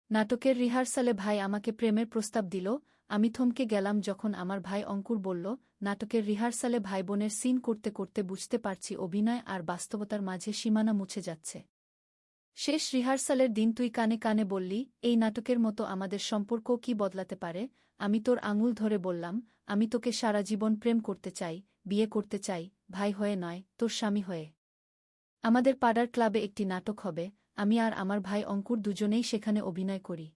নাটকের রিহার্সালে ভাই আমাকে প্রেমের প্রস্তাব দিল। আমি থমকে গেলাম যখন আমার ভাই অঙ্কুর বলল, নাটকের রিহার্সালে ভাইবোনের সিন করতে করতে বুঝতে পারছি অভিনয় আর বাস্তবতার মাঝে সীমানা মুছে যাচ্ছে। শেষ রিহার্সালের দিন তুই কানে কানে বললি, এই নাটকের মতো আমাদের সম্পর্কও কি বদলাতে পারে। আমি তোর আঙুল ধরে বললাম, আমি তোকে সারা জীবন প্রেম করতে চাই, বিয়ে করতে চাই, ভাই হয়ে নয়, তোর স্বামী হয়ে। আমাদের পাড়ার ক্লাবে একটি নাটক হবে, আমি আর আমার ভাই অঙ্কুর দুজনেই সেখানে অভিনয় করি।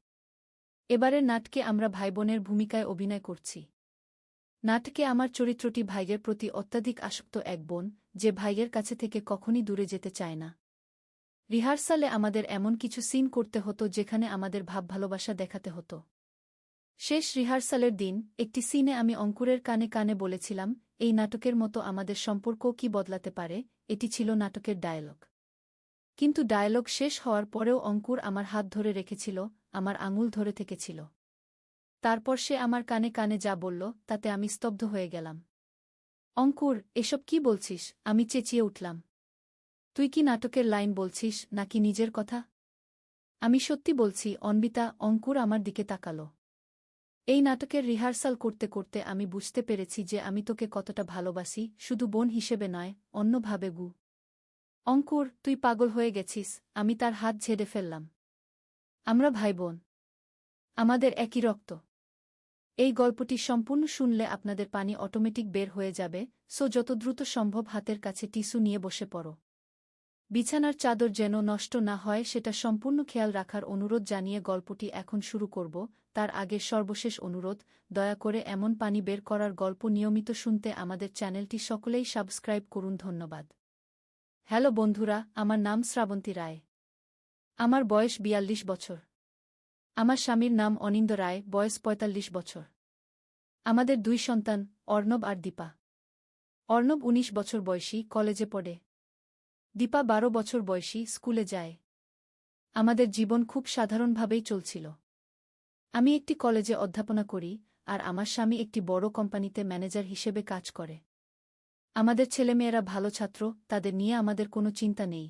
এবারের নাটকে আমরা ভাইবোনের ভূমিকায় অভিনয় করছি। নাটকে আমার চরিত্রটি ভাইয়ের প্রতি অত্যাধিক আসক্ত এক বোন, যে ভাইয়ের কাছে থেকে কখনই দূরে যেতে চায় না। রিহার্সালে আমাদের এমন কিছু সিন করতে হতো যেখানে আমাদের ভাব ভালোবাসা দেখাতে হতো। শেষ রিহার্সালের দিন একটি সিনে আমি অঙ্কুরের কানে কানে বলেছিলাম, এই নাটকের মতো আমাদের সম্পর্কও কি বদলাতে পারে। এটি ছিল নাটকের ডায়ালগ। কিন্তু ডায়ালগ শেষ হওয়ার পরেও অঙ্কুর আমার হাত ধরে রেখেছিল, আমার আঙুল ধরে থেকেছিল। তারপর সে আমার কানে কানে যা বলল তাতে আমি স্তব্ধ হয়ে গেলাম। অঙ্কুর, এসব কি বলছিস? আমি চেঁচিয়ে উঠলাম। তুই কি নাটকের লাইন বলছিস নাকি নিজের কথা? আমি সত্যি বলছি অন্বিতা। অঙ্কুর আমার দিকে তাকালো। এই নাটকের রিহার্সাল করতে করতে আমি বুঝতে পেরেছি যে আমি তোকে কতটা ভালোবাসি, শুধু বোন হিসেবে নয়, অন্যভাবে গু। অঙ্কুর, তুই পাগল হয়ে গেছিস। আমি তার হাত ঝেড়ে ফেললাম। আমরা ভাইবোন। আমাদের একই রক্ত। এই গল্পটি সম্পূর্ণ শুনলে আপনাদের পানি অটোমেটিক বের হয়ে যাবে, সো যত দ্রুত সম্ভব হাতের কাছে টিস্যু নিয়ে বসে পড়ো। বিছানার চাদর যেন নষ্ট না হয় সেটা সম্পূর্ণ খেয়াল রাখার অনুরোধ জানিয়ে গল্পটি এখন শুরু করব। তার আগে সর্বশেষ অনুরোধ, দয়া করে এমন পানি বের করার গল্প নিয়মিত শুনতে আমাদের চ্যানেলটি সকলেই সাবস্ক্রাইব করুন। ধন্যবাদ। হ্যালো বন্ধুরা, আমার নাম শ্রাবন্তী রায়। আমার বয়স ৪২ বছর। আমার স্বামীর নাম অনিন্দ রায়, বয়স ৪৫ বছর। আমাদের ২ সন্তান, অর্ণব আর দীপা। অর্ণব ১৯ বছর বয়সী, কলেজে পড়ে। দীপা ১২ বছর বয়সী, স্কুলে যায়। আমাদের জীবন খুব সাধারণভাবেই চলছিল। আমি একটি কলেজে অধ্যাপনা করি, আর আমার স্বামী একটি বড় কোম্পানিতে ম্যানেজার হিসেবে কাজ করে। আমাদের ছেলেমেয়েরা ভালো ছাত্র, তাদের নিয়ে আমাদের কোনো চিন্তা নেই।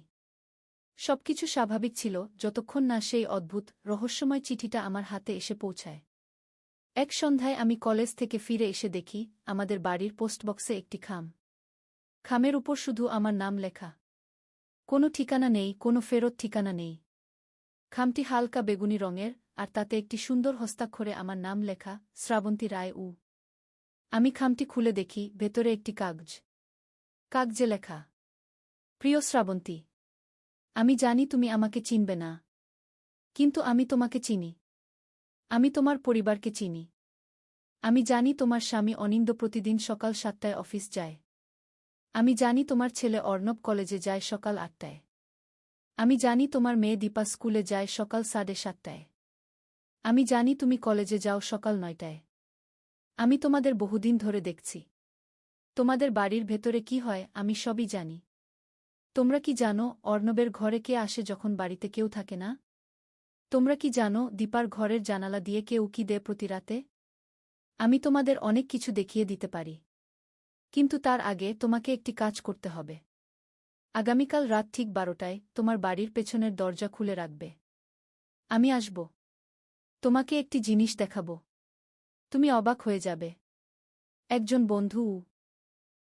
সবকিছু স্বাভাবিক ছিল যতক্ষণ না সেই অদ্ভুত, রহস্যময় চিঠিটা আমার হাতে এসে পৌঁছায়। এক সন্ধ্যায় আমি কলেজ থেকে ফিরে এসে দেখি, আমাদের বাড়ির পোস্টবক্সে একটি খাম। খামের উপর শুধু আমার নাম লেখা। কোনো ঠিকানা নেই, কোনো ফেরত ঠিকানা নেই। খামটি হালকা বেগুনি রঙের, আর তাতে একটি সুন্দর হস্তাক্ষরে আমার নাম লেখা, শ্রাবন্তী রায়। আমি খামটি খুলে দেখি, ভেতরে একটি কাগজ। কাগজে লেখা, প্রিয় শ্রাবন্তী, আমি জানি তুমি আমাকে চিনবে না। কিন্তু আমি তোমাকে চিনি। আমি তোমার পরিবারকে চিনি। আমি জানি তোমার স্বামী অনিন্দ প্রতিদিন সকাল ৭টায় অফিস যায়। আমি জানি তোমার ছেলে অর্ণব কলেজে যায় সকাল ৮টায়। আমি জানি তোমার মেয়ে দীপা স্কুলে যায় সকাল ৭:৩০টায়। আমি জানি তুমি কলেজে যাও সকাল ৯টায়। আমি তোমাদের বহুদিন ধরে দেখছি। তোমাদের বাড়ির ভেতরে কি হয় আমি সবই জানি। তোমরা কি জানো অর্ণবের ঘরে কে আসে যখন বাড়িতে কেউ থাকে না? তোমরা কি জানো দীপার ঘরের জানালা দিয়ে কে উকি দেয় প্রতি রাতে? আমি তোমাদের অনেক কিছু দেখিয়ে দিতে পারি। কিন্তু তার আগে তোমাকে একটি কাজ করতে হবে। আগামীকাল রাত ঠিক ১২টায় তোমার বাড়ির পেছনের দরজা খুলে রাখবে। আমি আসব। তোমাকে একটি জিনিস দেখাব। তুমি অবাক হয়ে যাবে। একজন বন্ধু।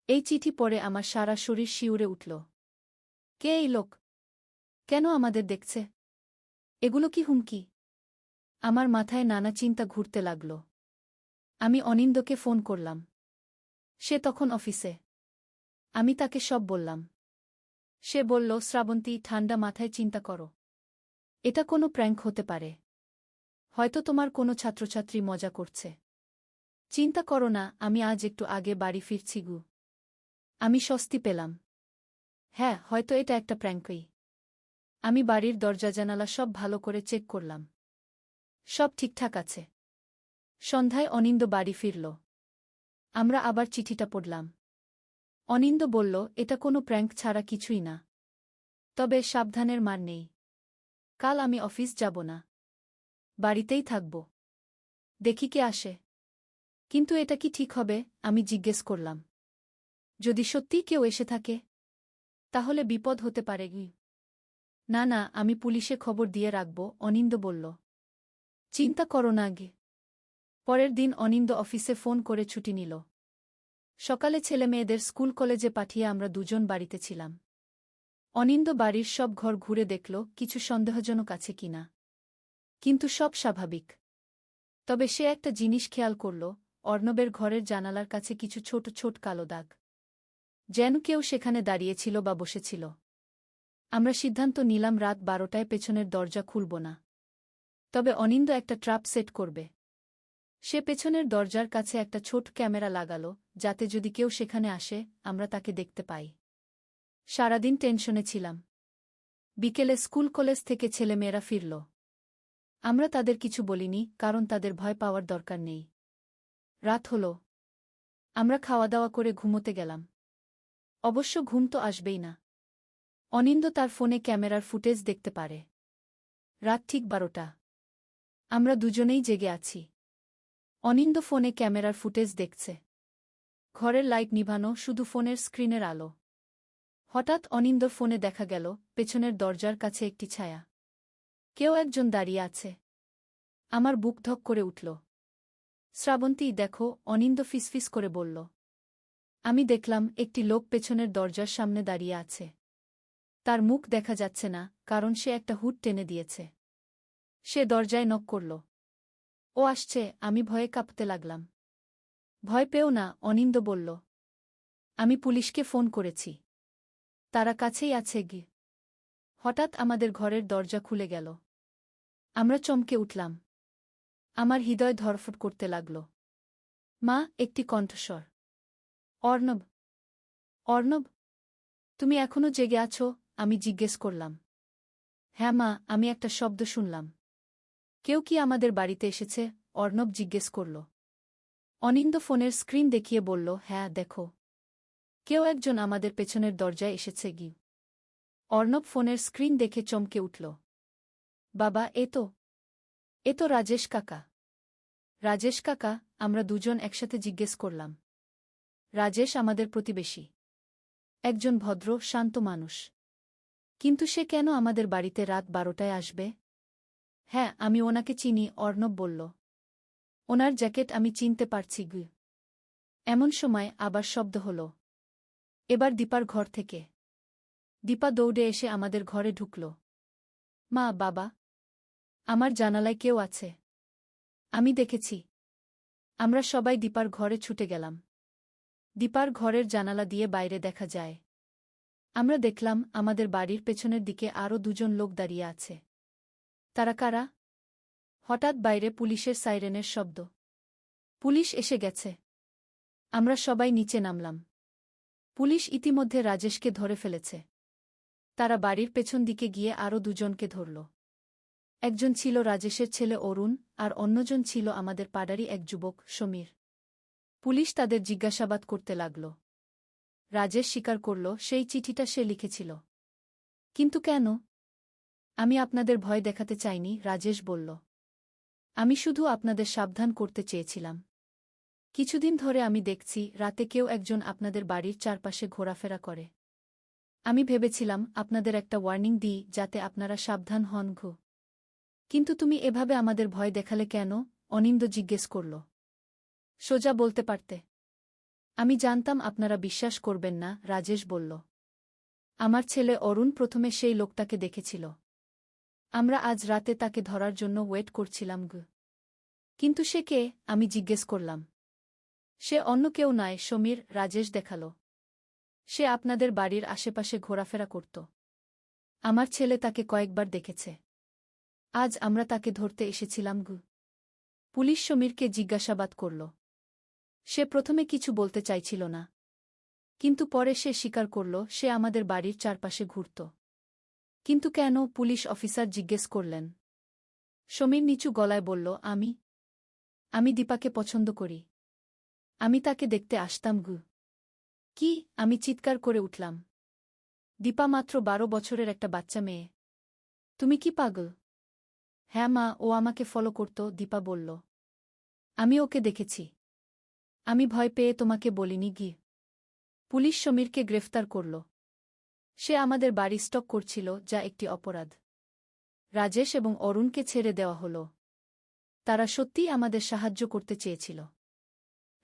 এই চিঠি পড়ে আমার সারা শরীর শিউরে উঠল। কে এই লোক? কেন আমাদের দেখছে? এগুলো কি হুমকি? আমার মাথায় নানা চিন্তা ঘুরতে লাগল। আমি অনিন্দকে ফোন করলাম। সে তখন অফিসে। আমি তাকে সব বললাম। সে বলল, শ্রাবন্তী, ঠান্ডা মাথায় চিন্তা করো। এটা কোনো প্র্যাঙ্ক হতে পারে। হয়তো তোমার কোনো ছাত্রছাত্রী মজা করছে। চিন্তা করো না, আমি আজ একটু আগে বাড়ি ফিরছি গু। আমি স্বস্তি পেলাম। হ্যাঁ, হয়তো এটা একটা প্র্যাঙ্কই। আমি বাড়ির দরজা জানালা সব ভালো করে চেক করলাম। সব ঠিকঠাক আছে। সন্ধ্যায় অনিন্দ বাড়ি ফিরল। আমরা আবার চিঠিটা পড়লাম। অনিন্দ বলল, এটা কোনো প্র্যাঙ্ক ছাড়া কিছুই না। তবে সাবধানের মার নেই। কাল আমি অফিস যাব না। বাড়িতেই থাকব। দেখি কে আসে। কিন্তু এটা কি ঠিক হবে? আমি জিজ্ঞেস করলাম। যদি সত্যিই কেউ এসে থাকে? তাহলে বিপদ হতে পারে। না না, আমি পুলিশে খবর দিয়ে রাখব, অনিন্দ বলল। চিন্তা করো না আগে। পরের দিন অনিন্দ অফিসে ফোন করে ছুটি নিল। সকালে ছেলেমেয়েদের স্কুল কলেজে পাঠিয়ে আমরা দুজন বাড়িতে ছিলাম। অনিন্দ বাড়ির সব ঘর ঘুরে দেখল কিছু সন্দেহজনক আছে কিনা, কিন্তু সব স্বাভাবিক। তবে সে একটা জিনিস খেয়াল করল, অর্ণবের ঘরের জানালার কাছে কিছু ছোট ছোট কালো দাগ, যেন কেউ সেখানে দাঁড়িয়েছিল বা বসেছিল। আমরা সিদ্ধান্ত নিলাম রাত 12টায় পেছনের দরজা খুলব না। তবে অনিন্দ একটা ট্র্যাপ সেট করবে। সে পেছনের দরজার কাছে একটা ছোট ক্যামেরা লাগাল, যাতে যদি কেউ সেখানে আসে আমরা তাকে দেখতে পাই। সারাদিন টেনশনে ছিলাম। বিকেলে স্কুল কলেজ থেকে ছেলেমেয়েরা ফিরল। আমরা তাদের কিছু বলিনি, কারণ তাদের ভয় পাওয়ার দরকার নেই। রাত হল। আমরা খাওয়া দাওয়া করে ঘুমোতে গেলাম। অবশ্য ঘুম তো আসবেই না। অনিন্দ তার ফোনে ক্যামেরার ফুটেজ দেখতে পারে। রাত ঠিক 12টা। আমরা দুজনেই জেগে আছি। অনিন্দ ফোনে ক্যামেরার ফুটেজ দেখছে। ঘরের লাইট নিভানো, শুধু ফোনের স্ক্রিনের আলো। হঠাৎ অনিন্দর ফোনে দেখা গেল পেছনের দরজার কাছে একটি ছায়া। কেউ একজন দাঁড়িয়ে আছে। আমার বুক ধক করে উঠল। শ্রাবন্তী, দেখো, অনিন্দ ফিসফিস করে বলল। আমি দেখলাম একটি লোক পেছনের দরজার সামনে দাঁড়িয়ে আছে। তার মুখ দেখা যাচ্ছে না, কারণ সে একটা হুড টেনে দিয়েছে। সে দরজায় নক করল। ও আসছে। আমি ভয়ে কাঁপতে লাগলাম। ভয় পেও না, অনিন্দ বলল। আমি পুলিশকে ফোন করেছি। তারা কাছেই আছে গি। হঠাৎ আমাদের ঘরের দরজা খুলে গেল। আমরা চমকে উঠলাম। আমার হৃদয় ধড়ফড় করতে লাগল। মা, একটি কণ্ঠস্বর। অর্ণব। অর্ণব, তুমি এখনো জেগে আছো? আমি জিজ্ঞেস করলাম। হ্যাঁ মা, আমি একটা শব্দ শুনলাম। কেউ কি আমাদের বাড়িতে এসেছে? অর্ণব জিজ্ঞেস করল। অনিন্দ ফোনের স্ক্রিন দেখিয়ে বলল, হ্যাঁ দেখো, কেউ একজন আমাদের পেছনের দরজায় এসেছে গি। অর্ণব ফোনের স্ক্রিন দেখে চমকে উঠল। বাবা, এ তো রাজেশ কাকা। রাজেশ কাকা? আমরা দুজন একসাথে জিজ্ঞেস করলাম। রাজেশ আমাদের প্রতিবেশী। একজন ভদ্র, শান্ত মানুষ। কিন্তু সে কেন আমাদের বাড়িতে রাত 12টায় আসবে? হ্যাঁ, আমি ওনাকে চিনি, অর্ণব বলল। ওনার জ্যাকেট আমি চিনতে পারছি গি। এমন সময় আবার শব্দ হল। এবার দীপার ঘর থেকে। দীপা দৌড়ে এসে আমাদের ঘরে ঢুকল। মা, বাবা, আমার জানালায় কেউ আছে। আমি দেখেছি। আমরা সবাই দীপার ঘরে ছুটে গেলাম। দীপার ঘরের জানালা দিয়ে বাইরে দেখা যায়। আমরা দেখলাম আমাদের বাড়ির পেছনের দিকে আরও দুজন লোক দাঁড়িয়ে আছে। তারা কারা? হঠাৎ বাইরে পুলিশের সাইরেনের শব্দ। পুলিশ এসে গেছে। আমরা সবাই নিচে নামলাম। পুলিশ ইতিমধ্যে রাজেশকে ধরে ফেলেছে। তারা বাড়ির পেছন দিকে গিয়ে আরও দুজনকে ধরল। একজন ছিল রাজেশের ছেলে অরুণ, আর অন্যজন ছিল আমাদের পাড়ারই এক যুবক, সমীর। পুলিশ তাদের জিজ্ঞাসাবাদ করতে লাগল। রাজেশ স্বীকার করল সেই চিঠিটা সে লিখেছিল। কিন্তু কেন? আমি আপনাদের ভয় দেখাতে চাইনি, রাজেশ বলল। আমি শুধু আপনাদের সাবধান করতে চেয়েছিলাম। কিছুদিন ধরে আমি দেখছি রাতে কেউ একজন আপনাদের বাড়ির চারপাশে ঘোরাফেরা করে। আমি ভেবেছিলাম আপনাদের একটা ওয়ার্নিং দিই, যাতে আপনারা সাবধান হন গো। কিন্তু তুমি এভাবে আমাদের ভয় দেখালে কেন? অনিন্দ জিজ্ঞেস করল। সোজা বলতে পারতে। আমি জানতাম আপনারা বিশ্বাস করবেন না, রাজেশ বলল। আমার ছেলে অরুণ প্রথমে সেই লোকটাকে দেখেছিল। আমরা আজ রাতে তাকে ধরার জন্য ওয়েট করছিলাম গো। কিন্তু সে কে? আমি জিজ্ঞেস করলাম। সে অন্য কেউ নয়, সমীর, রাজেশ দেখাল। সে আপনাদের বাড়ির আশেপাশে ঘোরাফেরা করত। আমার ছেলে তাকে কয়েকবার দেখেছে। আজ আমরা তাকে ধরতে এসেছিলাম গো। পুলিশ সমীরকে জিজ্ঞাসাবাদ করল। সে প্রথমে কিছু বলতে চাইছিল না, কিন্তু পরে সে স্বীকার করল সে আমাদের বাড়ির চারপাশে ঘুরত। কিন্তু কেন? পুলিশ অফিসার জিজ্ঞেস করলেন। সমীর নিচু গলায় বলল, আমি দীপাকে পছন্দ করি। আমি তাকে দেখতে আসতাম গু। কি? আমি চিৎকার করে উঠলাম। দীপা মাত্র 12 বছরের একটা বাচ্চা মেয়ে। তুমি কি পাগল? হ্যাঁ মা, ও আমাকে ফলো করত, দীপা বলল। আমি ওকে দেখেছি। আমি ভয় পেয়ে তোমাকে বলিনি গি। পুলিশ সমীরকে গ্রেফতার করল। সে আমাদের বাড়ি স্টক করছিল, যা একটি অপরাধ। রাজেশ এবং অরুণকে ছেড়ে দেওয়া হল। তারা সত্যিই আমাদের সাহায্য করতে চেয়েছিল।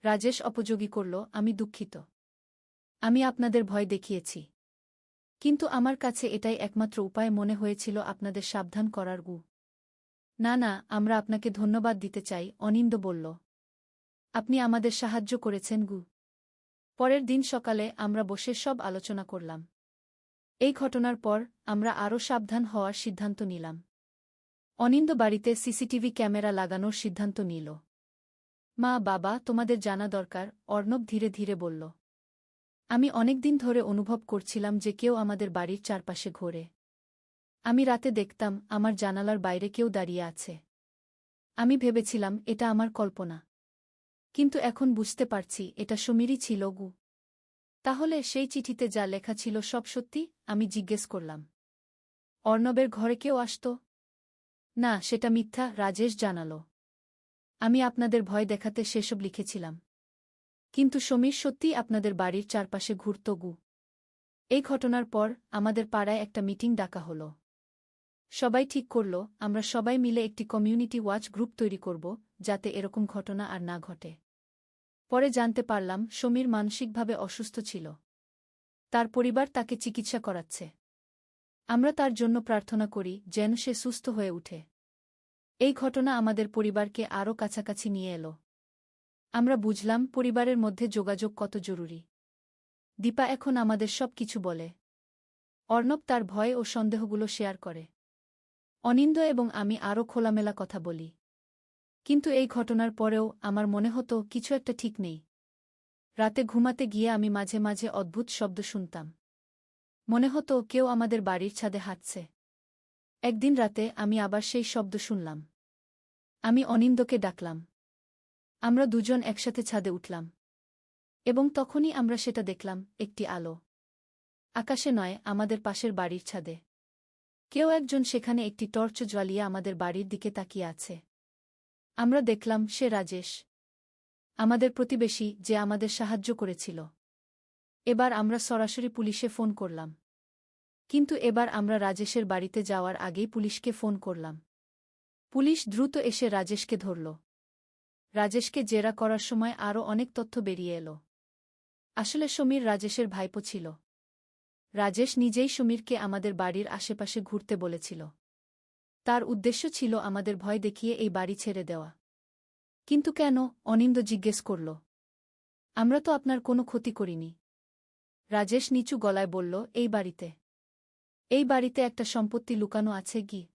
রাজেশ অপযোগী করল, আমি দুঃখিত। আমি আপনাদের ভয় দেখিয়েছি। কিন্তু আমার কাছে এটাই একমাত্র উপায় মনে হয়েছিল আপনাদের সাবধান করার। না না, আমরা আপনাকে ধন্যবাদ দিতে চাই, অনিন্দ বলল। আপনি আমাদের সাহায্য করেছেন। পরের দিন সকালে আমরা বসে সব আলোচনা করলাম। এই ঘটনার পর আমরা আরও সাবধান হওয়ার সিদ্ধান্ত নিলাম। অনিন্দ বাড়িতে সিসিটিভি ক্যামেরা লাগানোর সিদ্ধান্ত নিল। মা, বাবা, তোমাদের জানা দরকার, অর্ণব ধীরে ধীরে বলল। আমি অনেকদিন ধরে অনুভব করছিলাম যে কেউ আমাদের বাড়ির চারপাশে ঘোরে। আমি রাতে দেখতাম আমার জানালার বাইরে কেউ দাঁড়িয়ে আছে। আমি ভেবেছিলাম এটা আমার কল্পনা। কিন্তু এখন বুঝতে পারছি এটা সমীরই ছিল। তাহলে সেই চিঠিতে যা লেখা ছিল সব সত্যি? আমি জিজ্ঞেস করলাম। অর্ণবের ঘরে কেউ আসত? না, সেটা মিথ্যা, রাজেশ জানাল। আমি আপনাদের ভয় দেখাতে সেসব লিখেছিলাম। কিন্তু সমীর সত্যিই আপনাদের বাড়ির চারপাশে ঘুরত। এই ঘটনার পর আমাদের পাড়ায় একটা মিটিং ডাকা হল। সবাই ঠিক করল আমরা সবাই মিলে একটি কমিউনিটি ওয়াচ গ্রুপ তৈরি করব, যাতে এরকম ঘটনা আর না ঘটে। পরে জানতে পারলাম সমীর মানসিকভাবে অসুস্থ ছিল। তার পরিবার তাকে চিকিৎসা করাচ্ছে। আমরা তার জন্য প্রার্থনা করি যেন সে সুস্থ হয়ে ওঠে। এই ঘটনা আমাদের পরিবারকে আরও কাছাকাছি নিয়ে এলো। আমরা বুঝলাম পরিবারের মধ্যে যোগাযোগ কত জরুরি। দীপা এখন আমাদের সব কিছু বলে। অর্ণব তার ভয় ও সন্দেহগুলো শেয়ার করে। অনিন্দ এবং আমি আরও খোলামেলা কথা বলি। কিন্তু এই ঘটনার পরেও আমার মনে হতো কিছু একটা ঠিক নেই। রাতে ঘুমাতে গিয়ে আমি মাঝে মাঝে অদ্ভুত শব্দ শুনতাম। মনে হতো কেউ আমাদের বাড়ির ছাদে হাঁটছে। একদিন রাতে আমি আবার সেই শব্দ শুনলাম। আমি অনিন্দকে ডাকলাম। আমরা দুজন একসাথে ছাদে উঠলাম। এবং তখনই আমরা সেটা দেখলাম, একটি আলো। আকাশে নয়, আমাদের পাশের বাড়ির ছাদে। কেউ একজন সেখানে একটি টর্চ জ্বালিয়ে আমাদের বাড়ির দিকে তাকিয়ে আছে। আমরা দেখলাম সে রাজেশ, আমাদের প্রতিবেশী যে আমাদের সাহায্য করেছিল। এবার আমরা সরাসরি পুলিশে ফোন করলাম। কিন্তু এবার আমরা রাজেশের বাড়িতে যাওয়ার আগেই পুলিশকে ফোন করলাম। পুলিশ দ্রুত এসে রাজেশকে ধরল। রাজেশকে জেরা করার সময় আরও অনেক তথ্য বেরিয়ে এলো। আসলে সমীর রাজেশের ভাইপো ছিল। রাজেশ নিজেই সমীরকে আমাদের বাড়ির আশেপাশে ঘুরতে বলেছিল। তার উদ্দেশ্য ছিল আমাদের ভয় দেখিয়ে এই বাড়ি ছেড়ে দেওয়া। কিন্তু কেন? অনিন্দ জিজ্ঞেস করল। আমরা তো আপনার কোনো ক্ষতি করিনি। রাজেশ নিচু গলায় বলল, এই বাড়িতে একটা সম্পত্তি লুকানো আছে।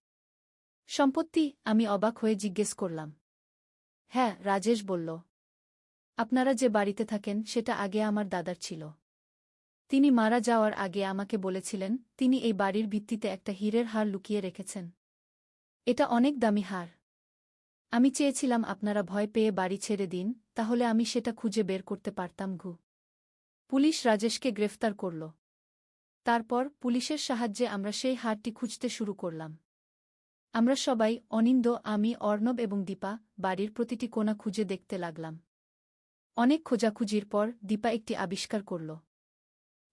সম্পত্তি? আমি অবাক হয়ে জিজ্ঞেস করলাম। হ্যাঁ, রাজেশ বলল। আপনারা যে বাড়িতে থাকেন সেটা আগে আমার দাদার ছিল। তিনি মারা যাওয়ার আগে আমাকে বলেছিলেন তিনি এই বাড়ির ভিত্তিতে একটা হীরের হার লুকিয়ে রেখেছেন। এটা অনেক দামি হার। আমি চেয়েছিলাম আপনারা ভয় পেয়ে বাড়ি ছেড়ে দিন, তাহলে আমি সেটা খুঁজে বের করতে পারতাম। পুলিশ রাজেশকে গ্রেফতার করল। তারপর পুলিশের সাহায্যে আমরা সেই হারটি খুঁজতে শুরু করলাম। আমরা সবাই, অনিন্দ, আমি, অর্ণব এবং দীপা, বাড়ির প্রতিটি কোণা খুঁজে দেখতে লাগলাম। অনেক খোঁজাখুঁজির পর দীপা একটি আবিষ্কার করল।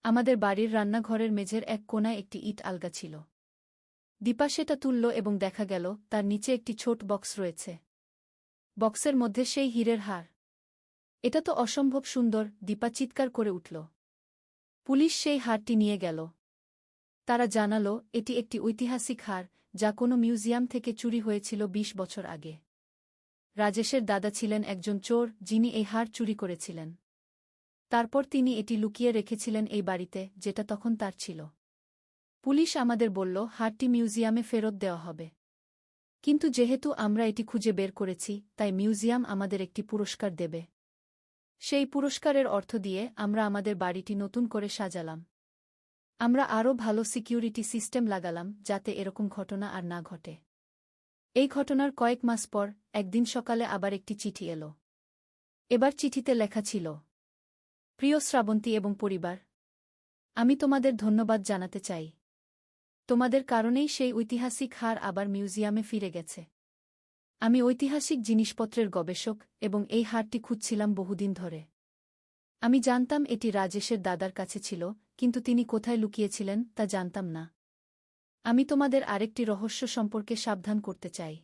আমাদের বাড়ির রান্নাঘরের মেঝের এক কোণায় একটি ইট আলগা ছিল। দীপা সেটা তুলল এবং দেখা গেল তার নিচে একটি ছোট বক্স রয়েছে। বক্সের মধ্যে সেই হীরের হার। এটা তো অসম্ভব সুন্দর, দীপা চিৎকার করে উঠল। পুলিশ সেই হারটি নিয়ে গেল। তারা জানালো এটি একটি ঐতিহাসিক হার, যা কোনো মিউজিয়াম থেকে চুরি হয়েছিল ২০ বছর আগে। রাজেশের দাদা ছিলেন একজন চোর যিনি এই হার চুরি করেছিলেন। তারপর তিনি এটি লুকিয়ে রেখেছিলেন এই বাড়িতে, যেটা তখন তার ছিল। পুলিশ আমাদের বলল হারটি মিউজিয়ামে ফেরত দেওয়া হবে। কিন্তু যেহেতু আমরা এটি খুঁজে বের করেছি, তাই মিউজিয়াম আমাদের একটি পুরস্কার দেবে। সেই পুরস্কারের অর্থ দিয়ে আমরা আমাদের বাড়িটি নতুন করে সাজালাম। আমরা আরও ভালো সিকিউরিটি সিস্টেম লাগালাম যাতে এরকম ঘটনা আর না ঘটে। এই ঘটনার কয়েক মাস পর একদিন সকালে আবার একটি চিঠি এলো। এবার চিঠিতে লেখা ছিল, প্রিয় শ্রাবন্তী এবং পরিবার, আমি তোমাদের ধন্যবাদ জানাতে চাই। তোমাদের কারণেই সেই ঐতিহাসিক হার আবার মিউজিয়ামে ফিরে গেছে। আমি ঐতিহাসিক জিনিসপত্রের গবেষক এবং এই হারটি খুঁজছিলাম বহুদিন ধরে। আমি জানতাম এটি রাজেশের দাদার কাছে ছিল, কিন্তু তিনি কোথায় লুকিয়েছিলেন তা জানতাম না। আমি তোমাদের আরেকটি রহস্য সম্পর্কে সাবধান করতে চাই।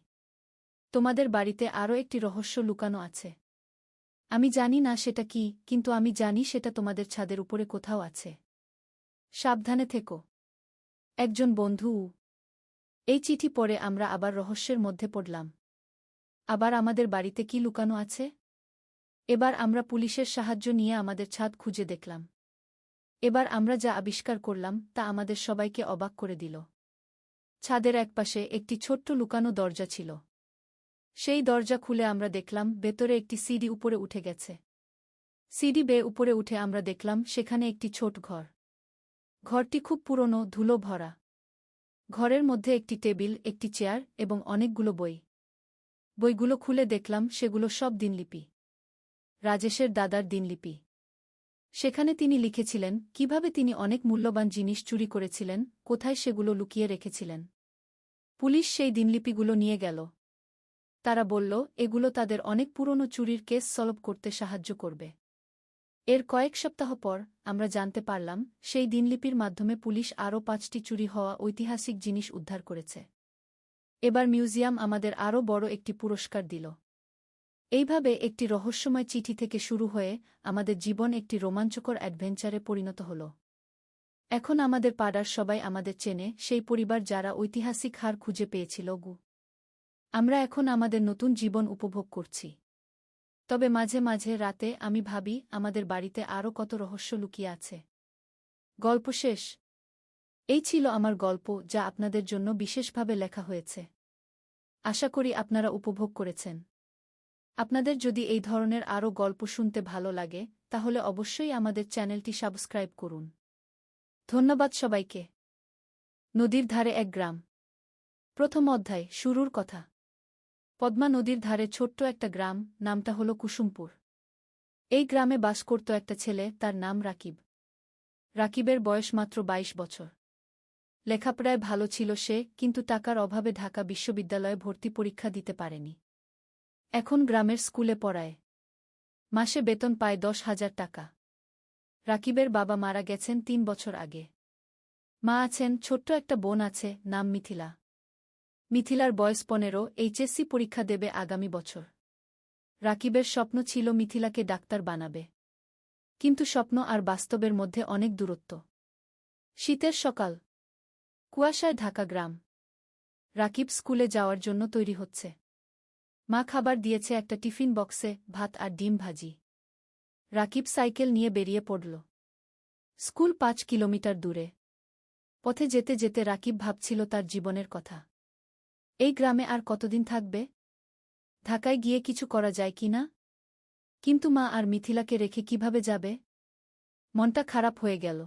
তোমাদের বাড়িতে আরও একটি রহস্য লুকানো আছে। আমি জানি না সেটা কি, কিন্তু আমি জানি সেটা তোমাদের ছাদের উপরে কোথাও আছে। সাবধানে থেকো। একজন বন্ধু। এই চিঠি পড়ে আমরা আবার রহস্যের মধ্যে পড়লাম। আবার আমাদের বাড়িতে কি লুকানো আছে? এবার আমরা পুলিশের সাহায্য নিয়ে আমাদের ছাদ খুঁজে দেখলাম। এবার আমরা যা আবিষ্কার করলাম তা আমাদের সবাইকে অবাক করে দিল। ছাদের একপাশে একটি ছোট্ট লুকানো দরজা ছিল। সেই দরজা খুলে আমরা দেখলাম ভেতরে একটি সিঁড়ি উপরে উঠে গেছে। সিঁড়ি বেয়ে উপরে উঠে আমরা দেখলাম সেখানে একটি ছোট ঘর। ঘরটি খুব পুরনো, ধুলো ভরা। ঘরের মধ্যে একটি টেবিল, একটি চেয়ার এবং অনেকগুলো বই। বইগুলো খুলে দেখলাম সেগুলো সব দিনলিপি। রাজেশের দাদার দিনলিপি। সেখানে তিনি লিখেছিলেন কিভাবে তিনি অনেক মূল্যবান জিনিস চুরি করেছিলেন, কোথায় সেগুলো লুকিয়ে রেখেছিলেন। পুলিশ সেই দিনলিপিগুলো নিয়ে গেল। তারা বলল এগুলো তাদের অনেক পুরনো চুরির কেস সলভ করতে সাহায্য করবে। এর কয়েক সপ্তাহ পর আমরা জানতে পারলাম সেই দিনলিপির মাধ্যমে পুলিশ আরও 5টি চুরি হওয়া ঐতিহাসিক জিনিস উদ্ধার করেছে। এবার মিউজিয়াম আমাদের আরও বড় একটি পুরস্কার দিল। এইভাবে একটি রহস্যময় চিঠি থেকে শুরু হয়ে আমাদের জীবন একটি রোমাঞ্চকর অ্যাডভেঞ্চারে পরিণত হল। এখন আমাদের পাড়ার সবাই আমাদের চেনে, সেই পরিবার যারা ঐতিহাসিক হার খুঁজে পেয়েছিল। আমরা এখন আমাদের নতুন জীবন উপভোগ করছি। তবে মাঝে মাঝে রাতে আমি ভাবি আমাদের বাড়িতে আরও কত রহস্য লুকিয়ে আছে। গল্প শেষ। এই ছিল আমার গল্প, যা আপনাদের জন্য বিশেষভাবে লেখা হয়েছে। আশা করি আপনারা উপভোগ করেছেন। আপনাদের যদি এই ধরনের আরও গল্প শুনতে ভালো লাগে তাহলে অবশ্যই আমাদের চ্যানেলটি সাবস্ক্রাইব করুন। ধন্যবাদ সবাইকে। নদীর ধারে এক গ্রাম। প্রথম অধ্যায়, শুরুর কথা। পদ্মা নদীর ধারে ছোট্ট একটা গ্রাম, নামটা হল কুসুমপুর। এই গ্রামে বাস করত একটা ছেলে, তার নাম রাকিব। রাকিবের বয়স মাত্র 22 বছর। লেখাপড়ায় ভালো ছিল সে, কিন্তু টাকার অভাবে ঢাকা বিশ্ববিদ্যালয়ে ভর্তি পরীক্ষা দিতে পারেনি। এখন গ্রামের স্কুলে পড়ায়। মাসে বেতন পায় 10,000 টাকা। রাকিবের বাবা মারা গেছেন 3 বছর আগে। মা আছেন, ছোট্ট একটা বোন আছে, নাম মিথিলা। মিথিলার বয়স 15, এইচএসসি পরীক্ষা দেবে আগামী বছর। রাকিবের স্বপ্ন ছিল মিথিলাকে ডাক্তার বানাবে। কিন্তু স্বপ্ন আর বাস্তবের মধ্যে অনেক দূরত্ব। শীতের সকাল। কুয়াশায় ঢাকা গ্রাম। রাকিব স্কুলে যাওয়ার জন্য তৈরি হচ্ছে। মা খাবার দিয়েছে একটা টিফিন বক্সে, ভাত আর ডিম ভাজি। রাকিব সাইকেল নিয়ে বেরিয়ে পড়ল। স্কুল 5 কিলোমিটার দূরে। পথে যেতে যেতে রাকিব ভাবছিল তার জীবনের কথা। এই গ্রামে আর কতদিন থাকবে? ঢাকায় গিয়ে কিছু করা যায় কি না? কিন্তু মা আর মিথিলাকে রেখে কিভাবে যাবে? মনটা খারাপ হয়ে গেল।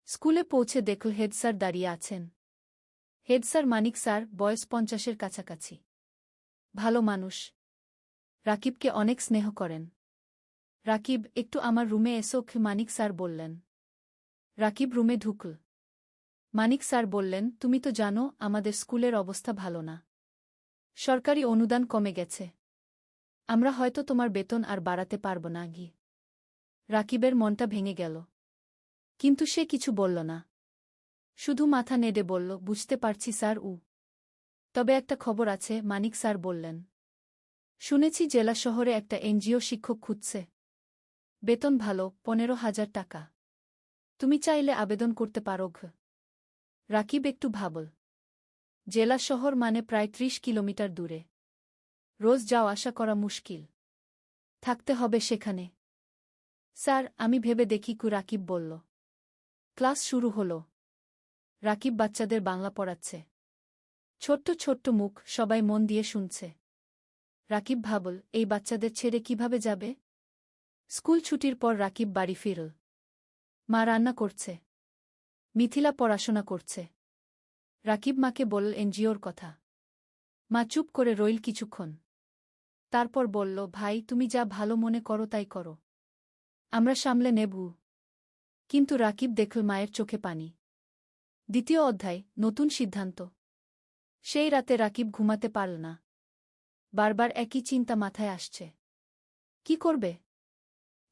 স্কুলে পৌঁছে দেখল হেডস্যার দাঁড়িয়ে আছেন। হেডস্যার মানিক স্যার, বয়স 50-এর কাছাকাছি। ভালো মানুষ। রাকিবকে অনেক স্নেহ করেন। রাকিব, একটু আমার রুমে এসো, মানিক স্যার বললেন। রাকিব রুমে ঢুকল। মানিক স্যার বললেন, তুমি তো জানো আমাদের স্কুলের অবস্থা ভালো না। সরকারি অনুদান কমে গেছে। আমরা হয়তো তোমার বেতন আর বাড়াতে পারব না। রাকিবের মনটা ভেঙে গেল। কিন্তু সে কিছু বলল না। শুধু মাথা নেড়ে বলল, বুঝতে পারছি স্যার। তবে একটা খবর আছে, মানিক স্যার বললেন। শুনেছি জেলা শহরে একটা এনজিও শিক্ষক খুঁজছে। বেতন ভালো, 15,000 টাকা। তুমি চাইলে আবেদন করতে পারো। রাকিব একটু ভাবল। জেলা শহর মানে প্রায় 30 কিলোমিটার দূরে। রোজ যাওয়া আসা করা মুশকিল। থাকতে হবে সেখানে। স্যার, আমি ভেবে দেখি। রাকিব বলল। ক্লাস শুরু হল। রাকিব বাচ্চাদের বাংলা পড়াচ্ছে। ছোট্ট ছোট্ট মুখ, সবাই মন দিয়ে শুনছে। রাকিব ভাবল, এই বাচ্চাদের ছেড়ে কিভাবে যাবে? স্কুল ছুটির পর রাকিব বাড়ি ফিরল। মা রান্না করছে। মিথিলা পড়াশোনা করছে। রাকিব মাকে বলল এনজিওর কথা। মা চুপ করে রইল কিছুক্ষণ। তারপর বলল, ভাই, তুমি যা ভালো মনে করো তাই করো। আমরা সামলে নেব। কিন্তু রাকিব দেখল মায়ের চোখে পানি। দ্বিতীয় অধ্যায়, নতুন সিদ্ধান্ত। সেই রাতে রাকিব ঘুমাতে পারল না। বারবার একই চিন্তা মাথায় আসছে। কি করবে?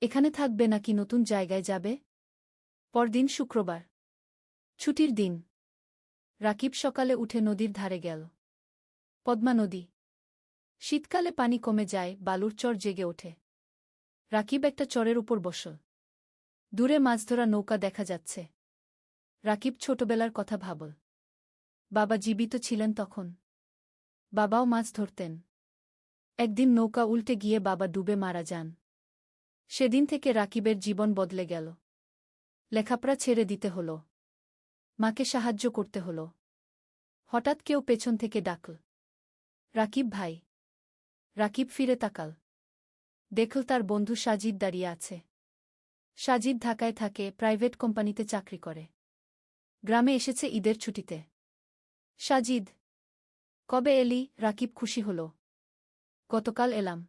এখানে থাকবে নাকি নতুন জায়গায় যাবে? পরদিন শুক্রবার। ছুটির দিন। রাকিব সকালে উঠে নদীর ধারে গেল। পদ্মা নদী। শীতকালে পানি কমে যায়, বালুর চর জেগে ওঠে। রাকিব একটা চরের উপর বসল। দূরে মাছ ধরা নৌকা দেখা যাচ্ছে। রাকিব ছোটবেলার কথা ভাবল। বাবা জীবিত ছিলেন তখন। বাবাও মাছ ধরতেন। একদিন নৌকা উল্টে গিয়ে বাবা ডুবে মারা যান। সেদিন থেকে রাকিবের জীবন বদলে গেল। লেখাপড়া ছেড়ে দিতে হল। মাকে সাহায্য করতে হল। হঠাৎ কেউ পেছন থেকে ডাকল, রাকিব ভাই। রাকিব ফিরে তাকাল। দেখল তার বন্ধু সাজিদ দাঁড়িয়ে আছে। সাজিদ ঢাকায় থাকে, প্রাইভেট কোম্পানিতে চাকরি করে। গ্রামে এসেছে ঈদের ছুটিতে। সাজিদ, কবে এলি? রাকিব খুশি হল। গতকাল এলাম।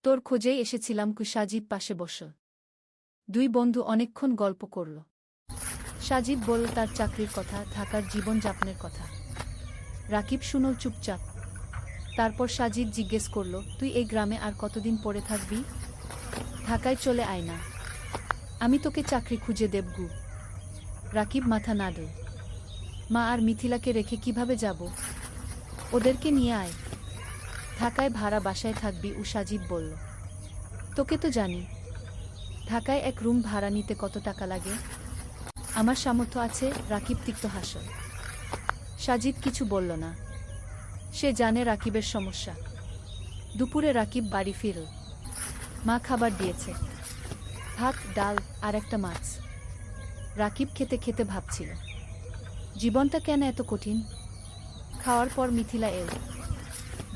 তোর খোঁজেই এসেছিলাম। সাজিদ পাশে বসল। দুই বন্ধু অনেকক্ষণ গল্প করল। সাজিদ বলল তার চাকরির কথা, ঢাকার জীবনযাপনের কথা। রাকিব শুনল চুপচাপ। তারপর সাজিদ জিজ্ঞেস করল, তুই এই গ্রামে আর কতদিন পড়ে থাকবি? ঢাকায় চলে আয় না। আমি তোকে চাকরি খুঁজে দেবগু। রাকিব মাথা নাড়ল। মা আর মিথিলাকে রেখে কিভাবে যাব? ওদেরকে নিয়ে আয়। ঢাকায় ভাড়া বাসায় থাকবি, সাজিদ বলল। তোকে তো জানি। ঢাকায় এক রুম ভাড়া নিতে কত টাকা লাগে? আমার সামর্থ্য আছে। রাকিব তিক্ত হাসল। সাজিদ কিছু বলল না। সে জানে রাকিবের সমস্যা। দুপুরে রাকিব বাড়ি ফিরল। মা খাবার দিয়েছে, ভাত, ডাল আর একটা মাছ। রাকিব খেতে খেতে ভাবছিল, জীবনটা কেন এত কঠিন? খাওয়ার পর মিথিলা এল।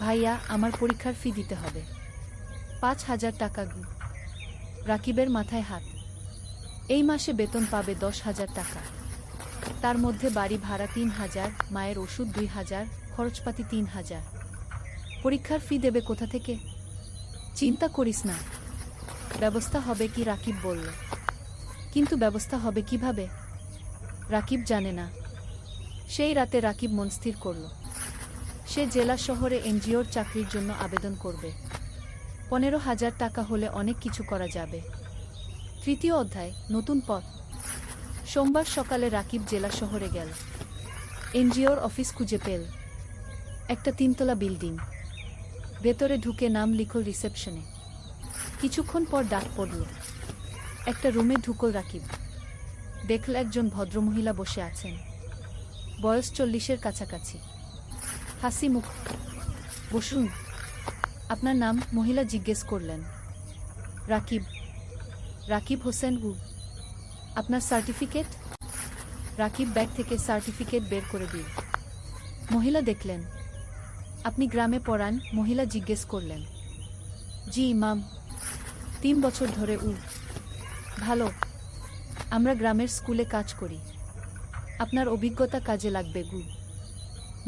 ভাইয়া, আমার পরীক্ষার ফি দিতে হবে। 5,000 টাকা। রাকিবের মাথায় হাত। এই মাসে বেতন পাবে 10,000 টাকা। তার মধ্যে বাড়ি ভাড়া 3,000, মায়ের ওষুধ 2,000, খরচপাতি 3,000। পরীক্ষার ফি দেবে কোথা থেকে? চিন্তা করিস না, ব্যবস্থা হবে কি? রাকিব বলল। কিন্তু ব্যবস্থা হবে কিভাবে? রাকিব জানে না। সেই রাতে রাকিব মন স্থির করল। সে জেলা শহরে এনজিওর চাকরির জন্য আবেদন করবে। 15,000 টাকা হলে অনেক কিছু করা যাবে। তৃতীয় অধ্যায়, নতুন পথ। সোমবার সকালে রাকিব জেলা শহরে গেল। এনজিওর অফিস খুঁজে পেল। একটা 3তলা বিল্ডিং। ভেতরে ঢুকে নাম লিখল রিসেপশনে। কিছুক্ষণ পর ডাক পড়ল। একটা রুমে ঢুকল রাকিব। দেখল একজন ভদ্রমহিলা বসে আছেন। বয়স 40-এর কাছাকাছি। হাসি মুখ। বসুন। আপনার নাম? মহিলা জিজ্ঞেস করলেন। রাকিব। রাকিব হোসেন। আপনার সার্টিফিকেট? রাকিব ব্যাগ থেকে সার্টিফিকেট বের করে দিল। মহিলা দেখলেন। আপনি গ্রামে পড়ান? মহিলা জিজ্ঞেস করলেন। জি মাম, 3 বছর ধরে। ভালো। আমরা গ্রামের স্কুলে কাজ করি। আপনার অভিজ্ঞতা কাজে লাগবে।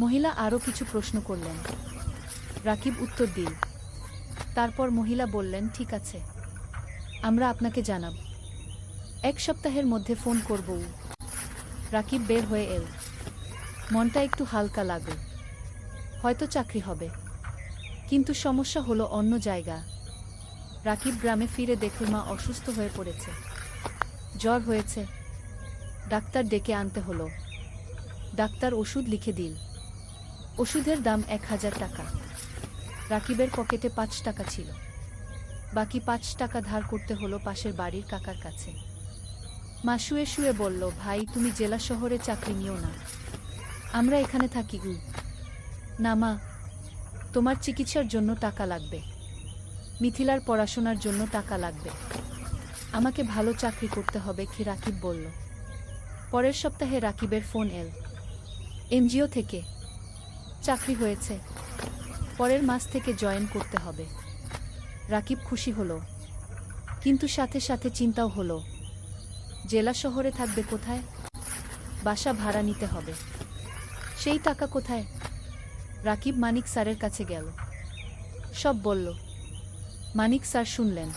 মহিলা আরও কিছু প্রশ্ন করলেন। রাকিব উত্তর দিল। তারপর মহিলা বললেন, ঠিক আছে, আমরা আপনাকে জানাব। 1 সপ্তাহের মধ্যে ফোন করব। রাকিব বের হয়ে এল। মনটা একটু হালকা লাগল। হয়তো চাকরি হবে। কিন্তু সমস্যা হলো অন্য জায়গা। রাকিব গ্রামে ফিরে দেখল মা অসুস্থ হয়ে পড়েছে। জ্বর হয়েছে। ডাক্তার ডেকে আনতে হলো। ডাক্তার ওষুধ লিখে দিল। ওষুধের দাম 1,000 টাকা। রাকিবের পকেটে 5 টাকা ছিল। বাকি 5 টাকা ধার করতে হলো পাশের বাড়ির কাকার কাছে। মা শুয়ে শুয়ে বলল, ভাই, তুমি জেলা শহরে চাকরি নিও না। আমরা এখানে থাকি। না মা, তোমার চিকিৎসার জন্য টাকা লাগবে। মিথিলার পড়াশোনার জন্য টাকা লাগবে। আমাকে ভালো চাকরি করতে হবে। কি? রাকিব বলল। পরের সপ্তাহে রাকিবের ফোন এল। এনজিও থেকে চাকরি হয়েছে। পরের মাস থেকে জয়েন করতে হবে। রাকিব খুশি হলো, কিন্তু সাথে সাথে চিন্তাও হলো। জেলা শহরে থাকবে কোথায়? বাসা ভাড়া নিতে হবে। সেই টাকা কোথায়? রাকিব মানিক স্যারের কাছে গেল। সব বলল। মানিক স্যার শুনলেন।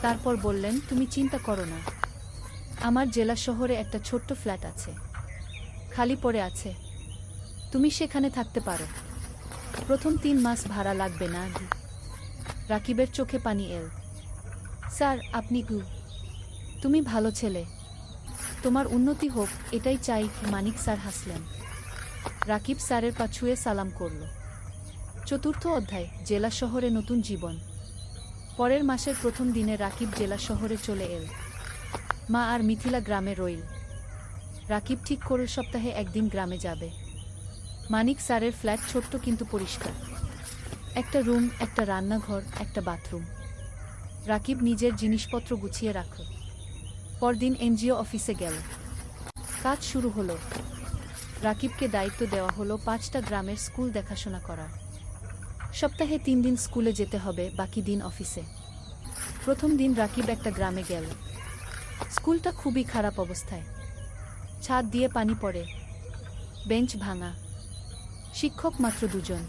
তারপর বললেন, তুমি চিন্তা করো না। আমার জেলা শহরে একটা ছোট্ট ফ্ল্যাট আছে, খালি পড়ে আছে। তুমি সেখানে থাকতে পারো। প্রথম 3 মাস ভাড়া লাগবে না। রাকিবের চোখে পানি এল। স্যার, আপনি তুমি ভালো ছেলে। তোমার উন্নতি হোক, এটাই চাই। মানিক স্যার হাসলেন। রাকিব স্যারের পা ছুঁয়ে সালাম করল। চতুর্থ অধ্যায়, জেলা শহরে নতুন জীবন। পরের মাসের প্রথম দিনে রাকিব জেলা শহরে চলে এল। মা আর মিথিলা গ্রামে রইল। রাকিব ঠিক করল সপ্তাহে একদিন গ্রামে যাবে। মানিক স্যারের ফ্ল্যাট ছোট্ট কিন্তু পরিষ্কার। একটা রুম, একটা রান্নাঘর, একটা বাথরুম। রাকিব নিজের জিনিসপত্র গুছিয়ে রাখল। পরদিন এনজিও অফিসে গেল। কাজ শুরু হলো। রাকিবকে দায়িত্ব দেওয়া হলো 5টা গ্রামের স্কুল দেখাশোনা করার। সপ্তাহে 3 দিন স্কুলে যেতে হবে, বাকি দিন অফিসে। প্রথম দিন রাকিব একটা গ্রামে গেল। স্কুলটা খুবই খারাপ অবস্থায়। ছাদ দিয়ে পানি পড়ে, বেঞ্চ ভাঙা, শিক্ষক মাত্র 2 জন,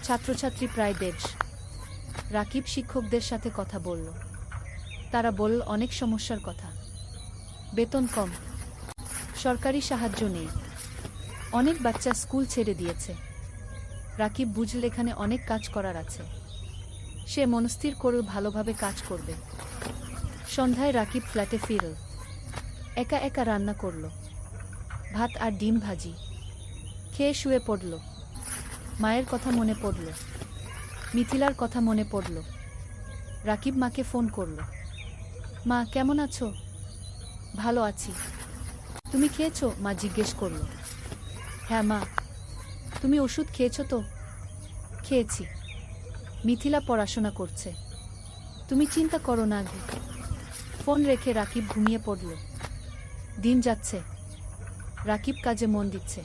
ছাত্রছাত্রী প্রায় 150। রাকিব শিক্ষকদের সাথে কথা বলল। তারা বলল অনেক সমস্যার কথা। বেতন কম, সরকারি সাহায্য নেই, অনেক বাচ্চা স্কুল ছেড়ে দিয়েছে। রাকিব বুঝল এখানে অনেক কাজ করার আছে। সে মনস্থির করে ভালোভাবে কাজ করবে। সন্ধ্যায় রাকিব ফ্ল্যাটে ফিরল। একা একা রান্না করল, ভাত আর ডিম ভাজি। খেয়ে শুয়ে পড়ল। মায়ের কথা মনে পড়ল, মিথিলার কথা মনে পড়ল। রাকিব মাকে ফোন করল। মা, কেমন আছো? ভালো আছি। তুমি খেয়েছো? মা জিজ্ঞেস করল। হ্যাঁ মা। তুমি ওষুধ খেয়েছো তো? খেয়েছি। মিথিলা পড়াশোনা করছে। তুমি চিন্তা করো না। ফোন রেখে রাকিব ঘুমিয়ে পড়ল। দিন যাচ্ছে। রাকিব কাজে মন দিচ্ছে।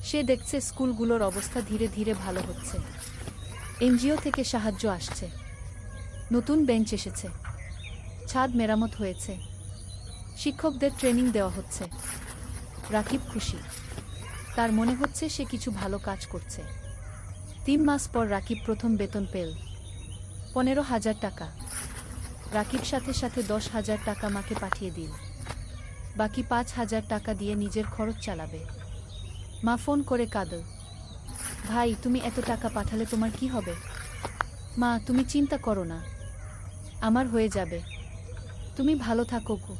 সে দেখছে স্কুলগুলোর অবস্থা ধীরে ধীরে ভালো হচ্ছে। এনজিও থেকে সাহায্য আসছে। নতুন বেঞ্চ এসেছে, ছাদ মেরামত হয়েছে, শিক্ষকদের ট্রেনিং দেওয়া হচ্ছে। রাকিব খুশি। তার মনে হচ্ছে সে কিছু ভালো কাজ করছে। 3 মাস পর রাকিব প্রথম বেতন পেল, 15,000 টাকা। রাকিব সাথে সাথে 10,000 টাকা মাকে পাঠিয়ে দিল। বাকি 5,000 টাকা দিয়ে নিজের খরচ চালাবে। মা ফোন করে কাঁদল। ভাই, তুমি এত টাকা পাঠালে তোমার কি হবে? মা, তুমি চিন্তা করো না, আমার হয়ে যাবে। তুমি ভালো থাকো গো।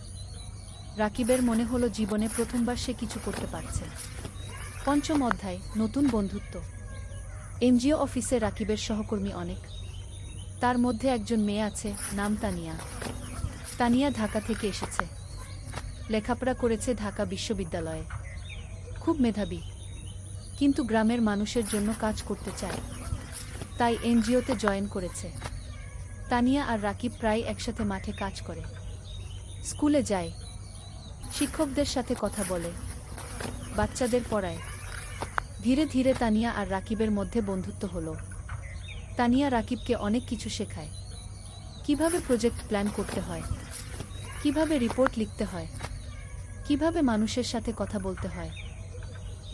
রাকিবের মনে হলো জীবনে প্রথমবার সে কিছু করতে পারছে। পঞ্চম অধ্যায়, নতুন বন্ধুত্ব। এনজিও অফিসে রাকিবের সহকর্মী অনেক। তার মধ্যে একজন মেয়ে আছে, নাম তানিয়া। তানিয়া ঢাকা থেকে এসেছে। লেখাপড়া করেছে ঢাকা বিশ্ববিদ্যালয়ে। খুব মেধাবী, কিন্তু গ্রামের মানুষের জন্য কাজ করতে চায়। তাই এনজিওতে জয়েন করেছে। তানিয়া আর রাকিব প্রায় একসাথে মাঠে কাজ করে। স্কুলে যায়, শিক্ষকদের সাথে কথা বলে, বাচ্চাদের পড়ায়। ধীরে ধীরে তানিয়া আর রাকিবের মধ্যে বন্ধুত্ব হলো। তানিয়া রাকিবকে অনেক কিছু শেখায়। কিভাবে প্রজেক্ট প্ল্যান করতে হয়, কিভাবে রিপোর্ট লিখতে হয়, কিভাবে মানুষের সাথে কথা বলতে হয়।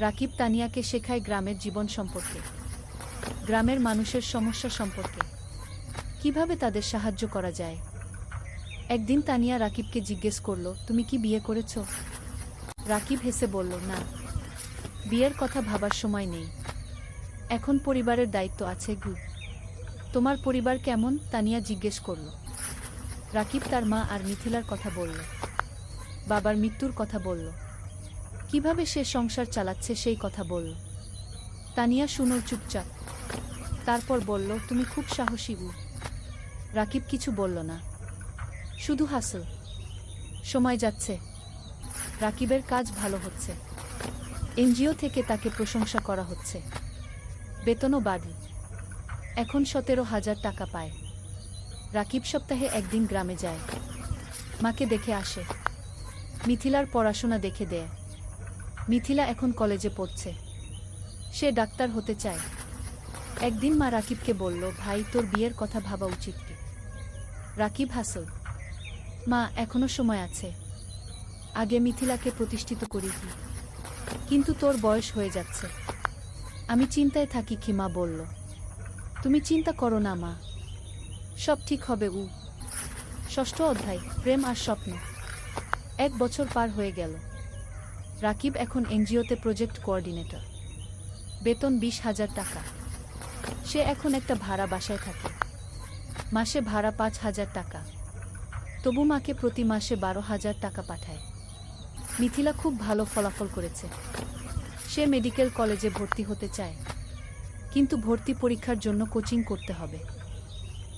রাকিব তানিয়াকে শেখায় গ্রামের জীবন সম্পর্কে, গ্রামের মানুষের সমস্যা সম্পর্কে, কিভাবে তাদের সাহায্য করা যায়। একদিন তানিয়া রাকিবকে জিজ্ঞেস করল, তুমি কি বিয়ে করেছো? রাকিব হেসে বলল, না, বিয়ের কথা ভাবার সময় নেই। এখন পরিবারের দায়িত্ব আছে। তোমার পরিবার কেমন? তানিয়া জিজ্ঞেস করল। রাকিব তার মা আর মিথিলার কথা বলল। বাবার মৃত্যুর কথা বলল। কিভাবে সে সংসার চালাচ্ছে সেই কথা বলল। তানিয়া শুনল চুপচাপ। তারপর বলল, তুমি খুব সাহসী। রাকিব কিছু বলল না, শুধু হাসল। সময় যাচ্ছে। রাকিবের কাজ ভালো হচ্ছে। এনজিও থেকে তাকে প্রশংসা করা হচ্ছে। বেতনও বাড়ল। এখন 17,000 টাকা পায়। রাকিব সপ্তাহে একদিন গ্রামে যায়, মাকে দেখে আসে। মিথিলার পড়াশোনা দেখে দেয়। মিথিলা এখন কলেজে পড়ছে। সে ডাক্তার হতে চায়। একদিন মা রাকিবকে বলল, ভাই, তোর বিয়ের কথা ভাবা উচিত কি? রাকিব হাসল। মা, এখনো সময় আছে। আগে মিথিলাকে প্রতিষ্ঠিত করি কি। কিন্তু তোর বয়স হয়ে যাচ্ছে। আমি চিন্তায় থাকি কি। মা বলল, তুমি চিন্তা করো না মা, সব ঠিক হবে। ষষ্ঠ অধ্যায়, প্রেম আর স্বপ্ন। 1 বছর পার হয়ে গেল। রাকিব এখন এনজিওতে প্রজেক্ট কোঅর্ডিনেটর। বেতন 20,000 টাকা। সে এখন একটা ভাড়া বাসায় থাকে। মাসে ভাড়া 5,000 টাকা। তবু মাকে প্রতি মাসে 12,000 টাকা পাঠায়। মিথিলা খুব ভালো ফলাফল করেছে। সে মেডিকেল কলেজে ভর্তি হতে চায়। কিন্তু ভর্তি পরীক্ষার জন্য কোচিং করতে হবে।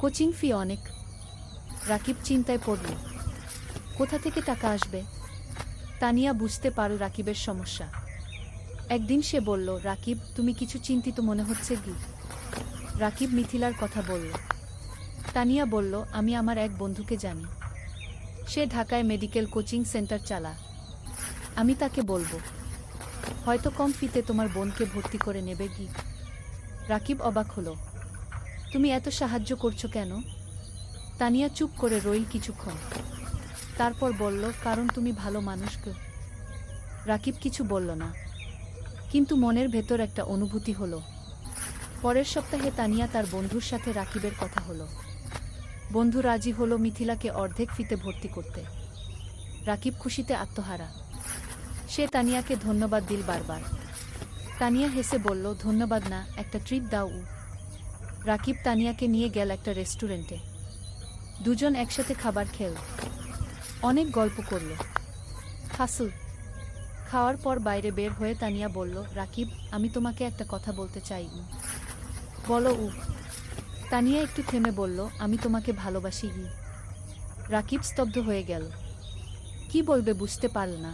কোচিং ফি অনেক। রাকিব চিন্তায় পড়ল, কোথা থেকে টাকা আসবে? তানিয়া বুঝতে পারল রাকিবের সমস্যা। একদিন সে বলল, রাকিব, তুমি কিছু চিন্তিত মনে হচ্ছে কি? রাকিব মিথিলার কথা বলল। তানিয়া বলল, আমি আমার এক বন্ধুকে জানি, সে ঢাকায় মেডিকেল কোচিং সেন্টার চালায়। আমি তাকে বলবো, হয়তো কম ফিতে তোমার বোনকে ভর্তি করে নেবে কি? রাকিব অবাক হলো, তুমি এত সাহায্য করছো কেন? তানিয়া চুপ করে রইল কিছুক্ষণ, তারপর বলল, কারণ তুমি ভালো মানুষ গো। রাকিব কিছু বলল না, কিন্তু মনের ভেতর একটা অনুভূতি হলো। পরের সপ্তাহে তানিয়া তার বন্ধুর সাথে রাকিবের কথা হলো। বন্ধু রাজি হলো মিথিলাকে অর্ধেক ফিতে ভর্তি করতে। রাকিব খুশিতে আত্মহারা। সে তানিয়াকে ধন্যবাদ দিল বারবার। তানিয়া হেসে বলল, ধন্যবাদ না, একটা ট্রিট দাও। রাকিব তানিয়াকে নিয়ে গেল একটা রেস্টুরেন্টে। দুজন একসাথে খাবার খেল, অনেক গল্প করল, হাসল। খাওয়ার পর বাইরে বের হয়ে তানিয়া বলল, রাকিব, আমি তোমাকে একটা কথা বলতে চাই। বলো। তানিয়া একটু থেমে বলল, আমি তোমাকে ভালোবাসি। রাকিব স্তব্ধ হয়ে গেল, কি বলবে বুঝতে পারল না।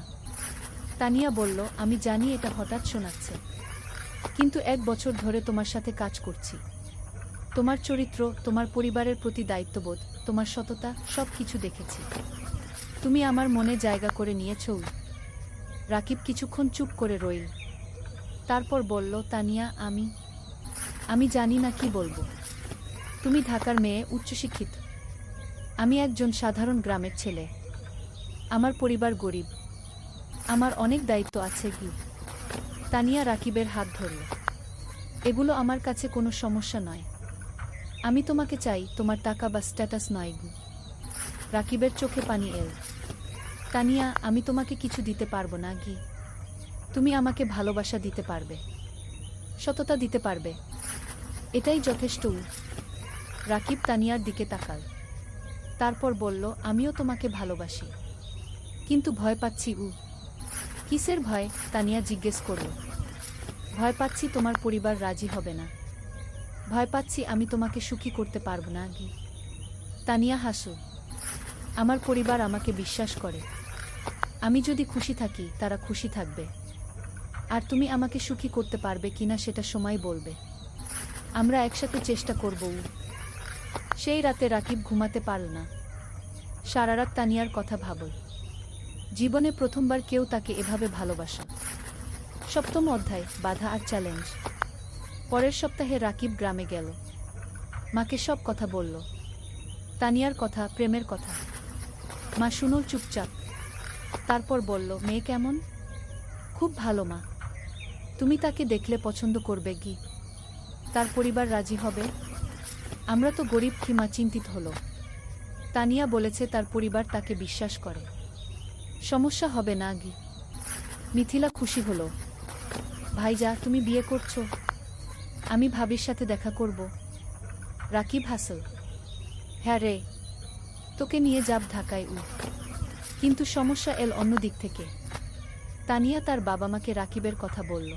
তানিয়া বলল, আমি জানি এটা হঠাৎ শোনাচ্ছে, কিন্তু 1 বছর ধরে তোমার সাথে কাজ করছি। তোমার চরিত্র, তোমার পরিবারের প্রতি দায়িত্ববোধ, তোমার সততা, সব কিছু দেখেছি। তুমি আমার মনে জায়গা করে নিয়েছ। রাকিব কিছুক্ষণ চুপ করে রইল, তারপর বলল, তানিয়া, আমি জানি না কি বলবো। তুমি ঢাকার মেয়ে, উচ্চশিক্ষিত। আমি একজন সাধারণ গ্রামের ছেলে। আমার পরিবার গরিব। আমার অনেক দায়িত্ব আছে কি? তানিয়া রাকিবের হাত ধরল। এগুলো আমার কাছে কোনো সমস্যা নয়। আমি তোমাকে চাই, তোমার টাকা বা স্ট্যাটাস নয় গু। রাকিবের চোখে পানি এল। তানিয়া, আমি তোমাকে কিছু দিতে পারবো না গি। তুমি আমাকে ভালোবাসা দিতে পারবে, সততা দিতে পারবে, এটাই যথেষ্ট। রাকিব তানিয়ার দিকে তাকাল, তারপর বলল, আমিও তোমাকে ভালোবাসি, কিন্তু ভয় পাচ্ছি। কিসের ভয়? তানিয়া জিজ্ঞেস করল। ভয় পাচ্ছি তোমার পরিবার রাজি হবে না। ভয় পাচ্ছি আমি তোমাকে সুখী করতে পারব না গি। তানিয়া হাসল। আমার পরিবার আমাকে বিশ্বাস করে। আমি যদি খুশি থাকি, তারা খুশি থাকবে। আর তুমি আমাকে সুখী করতে পারবে কিনা সেটা সময় বলবে। আমরা একসাথে চেষ্টা করব। সেই রাতে রাকিব ঘুমাতে পারল না। সারা রাত তানিয়ার কথা ভাবল। জীবনে প্রথমবার কেউ তাকে এভাবে ভালোবাসল। 7ম অধ্যায়, বাধা আর চ্যালেঞ্জ। পরের সপ্তাহে রাকিব গ্রামে গেল। মাকে সব কথা বলল, তানিয়ার কথা, প্রেমের কথা। মা শুনল চুপচাপ, তারপর বলল, মেয়ে কেমন? খুব ভালো মা। তুমি তাকে দেখলে পছন্দ করবে কি? তার পরিবার রাজি হবে? আমরা তো গরিব কি? মা চিন্তিত হলো। তানিয়া বলেছে তার পরিবার তাকে বিশ্বাস করে, সমস্যা হবে না গি। মিথিলা খুশি হলো। ভাইজা, তুমি বিয়ে করছো? আমি ভাবির সাথে দেখা করব। রাকিব হাসল। হ্যাঁ রে, তোকে নিয়ে যাব ঢাকায়। কিন্তু সমস্যা এল অন্য দিক থেকে। তানিয়া তার বাবা মাকে রাকিবের কথা বলল।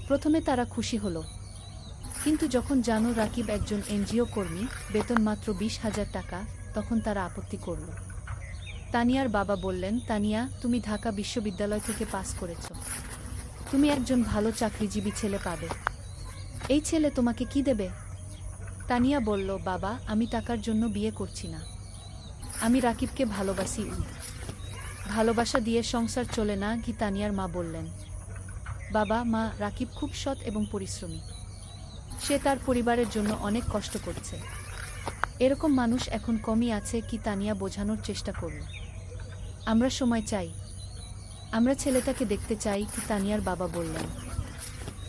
প্রথমে তারা খুশি হলো, কিন্তু যখন জানো রাকিব একজন এনজিও কর্মী, বেতন মাত্র 20,000 টাকা, তখন তারা আপত্তি করল। তানিয়ার বাবা বললেন, তানিয়া, তুমি ঢাকা বিশ্ববিদ্যালয় থেকে পাস করেছ, তুমি একজন ভালো চাকরিজীবী ছেলে পাবে। এই ছেলে তোমাকে কি দেবে? তানিয়া বলল, বাবা, আমি টাকার জন্য বিয়ে করছি না। আমি রাকিবকে ভালোবাসি। ভালোবাসা দিয়ে সংসার চলে না কি? তানিয়ার মা বললেন। বাবা মা, রাকিব খুব সৎ এবং পরিশ্রমী। সে তার পরিবারের জন্য অনেক কষ্ট করছে। এরকম মানুষ এখন কমই আছে কি? তানিয়া বোঝানোর চেষ্টা করল। আমরা সময় চাই, আমরা ছেলেটাকে দেখতে চাই কি? তানিয়ার বাবা বললেন।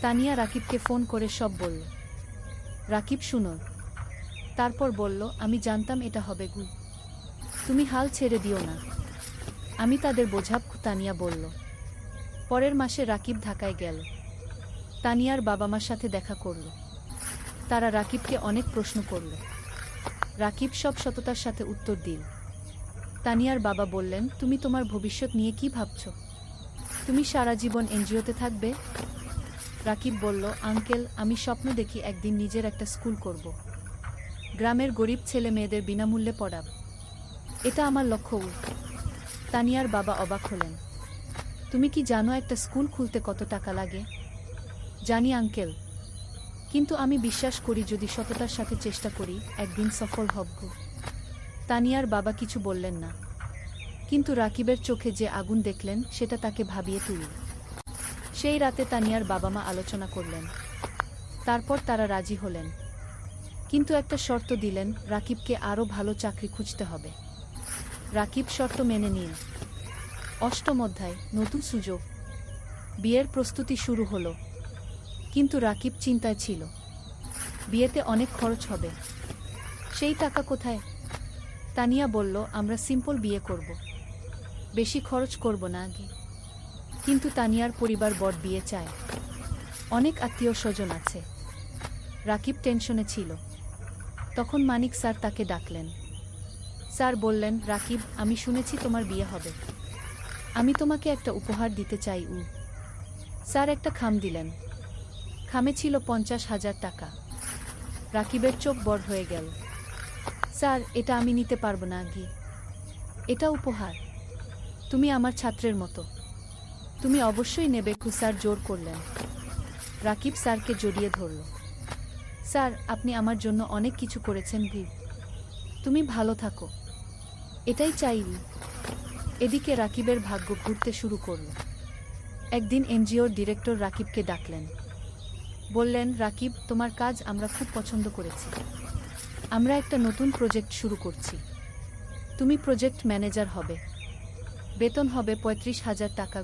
তানিয়া রাকিবকে ফোন করে সব বলল। রাকিব শুনল, তারপর বলল, আমি জানতাম এটা হবে গু। তুমি হাল ছেড়ে দিও না, আমি তাদের বোঝাব। তানিয়া বলল। পরের মাসে রাকিব ঢাকায় গেল। তানিয়ার বাবা মার সাথে দেখা করল। তারা রাকিবকে অনেক প্রশ্ন করল। রাকিব সব সততার সাথে উত্তর দিল। তানিয়ার বাবা বললেন, তুমি তোমার ভবিষ্যৎ নিয়ে কি ভাবছ? তুমি সারা জীবন এনজিওতে থাকবে? রাকিব বলল, আঙ্কেল, আমি স্বপ্ন দেখি একদিন নিজের একটা স্কুল করব। গ্রামের গরিব ছেলে মেয়েদের বিনামূল্যে পড়াব। এটা আমার লক্ষ্য। তানিয়ার বাবা অবাক হলেন। তুমি কি জানো একটা স্কুল খুলতে কত টাকা লাগে? জানি আঙ্কেল, কিন্তু আমি বিশ্বাস করি যদি সততার সাথে চেষ্টা করি একদিন সফল হব। তানিয়ার বাবা কিছু বললেন না, কিন্তু রাকিবের চোখে যে আগুন দেখলেন সেটা তাকে ভাবিয়ে তুলল। সেই রাতে তানিয়ার বাবা মা আলোচনা করলেন। তারপর তারা রাজি হলেন, কিন্তু একটা শর্ত দিলেন, রাকিবকে আরও ভালো চাকরি খুঁজতে হবে। রাকিব শর্ত মেনে নিল। অষ্টম অধ্যায়, নতুন সুযোগ। বিয়ের প্রস্তুতি শুরু হলো, কিন্তু রাকিব চিন্তায় ছিল। বিয়েতে অনেক খরচ হবে, সেই টাকা কোথায়? তানিয়া বলল, আমরা সিম্পল বিয়ে করব, বেশি খরচ করব না আগে। কিন্তু তানিয়ার পরিবার বড় বিয়ে চায়, অনেক আত্মীয় স্বজন আছে। রাকিব টেনশনে ছিল। তখন মানিক স্যার তাকে ডাকলেন। স্যার বললেন, রাকিব, আমি শুনেছি তোমার বিয়ে হবে, আমি তোমাকে একটা উপহার দিতে চাই। স্যার একটা খাম দিলেন। খামে ছিল 50,000 টাকা। রাকিবের চোখ বড় হয়ে গেল। স্যার, এটা আমি নিতে পারবো না আগে, এটা উপহার। তুমি আমার ছাত্রের মতো, তুমি অবশ্যই নেবে। স্যার জোর করলেন। রাকিব স্যারকে জড়িয়ে ধরল। স্যার, আপনি আমার জন্য অনেক কিছু করেছেন। তুমি ভালো থাকো, এটাই চাই। এদিকে রাকিবের ভাগ্য ঘুরতে শুরু করল। একদিন এনজিওর ডিরেক্টর রাকিবকে ডাকলেন। বললেন, রাকিব, তোমার কাজ আমরা খুব পছন্দ করেছি। আমরা একটা নতুন প্রজেক্ট শুরু করছি, তুমি প্রজেক্ট ম্যানেজার হবে। বেতন হবে 35,000 টাকা।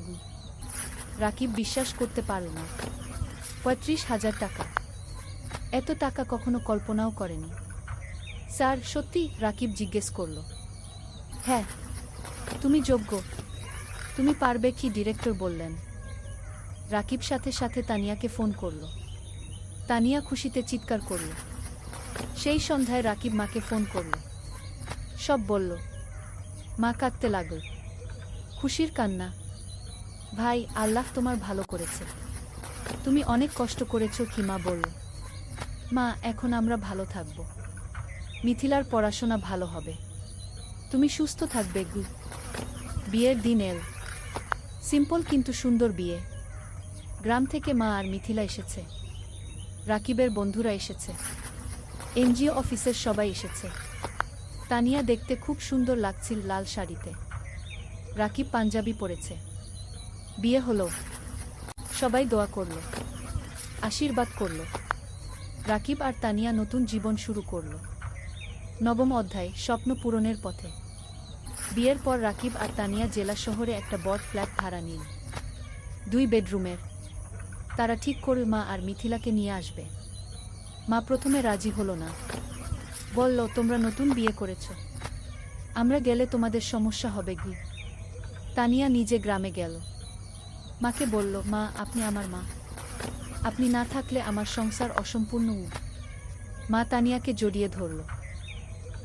রাকিব বিশ্বাস করতে পারল না। 35,000 টাকা! এত টাকা কখনো কল্পনাও করেনি। স্যার, সত্যি? রাকিব জিজ্ঞেস করল। হ্যাঁ, তুমি যোগ্য, তুমি পারবে কি? ডিরেক্টর বললেন। রাকিব সাথে সাথে তানিয়াকে ফোন করল। তানিয়া খুশিতে চিৎকার করল। সেই সন্ধ্যায় রাকিব মাকে ফোন করল, সব বলল। মা কাঁদতে লাগল, খুশির কান্না। ভাই, আল্লাহ তোমার ভালো করেছে, তুমি অনেক কষ্ট করেছো। কি মা বলল। মা, এখন আমরা ভালো থাকব, মিথিলার পড়াশোনা ভালো হবে, তুমি সুস্থ থাকবে। বিয়ের দিন এল। সিম্পল কিন্তু সুন্দর বিয়ে। গ্রাম থেকে মা আর মিথিলা এসেছে, রাকিবের বন্ধুরা এসেছে, এনজিও অফিসের সবাই এসেছে। তানিয়া দেখতে খুব সুন্দর লাগছিল লাল শাড়িতে, রাকিব পাঞ্জাবি পরেছে। বিয়ে হলো, সবাই দোয়া করল, আশীর্বাদ করল। রাকিব আর তানিয়া নতুন জীবন শুরু করল। নবম অধ্যায়, স্বপ্ন পূরণের পথে। বিয়ের পর রাকিব আর তানিয়া জেলা শহরে একটা বড় ফ্ল্যাট ভাড়া নিল, 2 বেডরুমের। তারা ঠিক করল মা আর মিথিলাকে নিয়ে আসবে। মা প্রথমে রাজি হলো না, বলল, তোমরা নতুন বিয়ে করেছ, আমরা গেলে তোমাদের সমস্যা হবে। তানিয়া নিজে গ্রামে গেল। মাকে বলল, মা, আপনি আমার মা, আপনি না থাকলে আমার সংসার অসম্পূর্ণ। মা তানিয়াকে জড়িয়ে ধরল।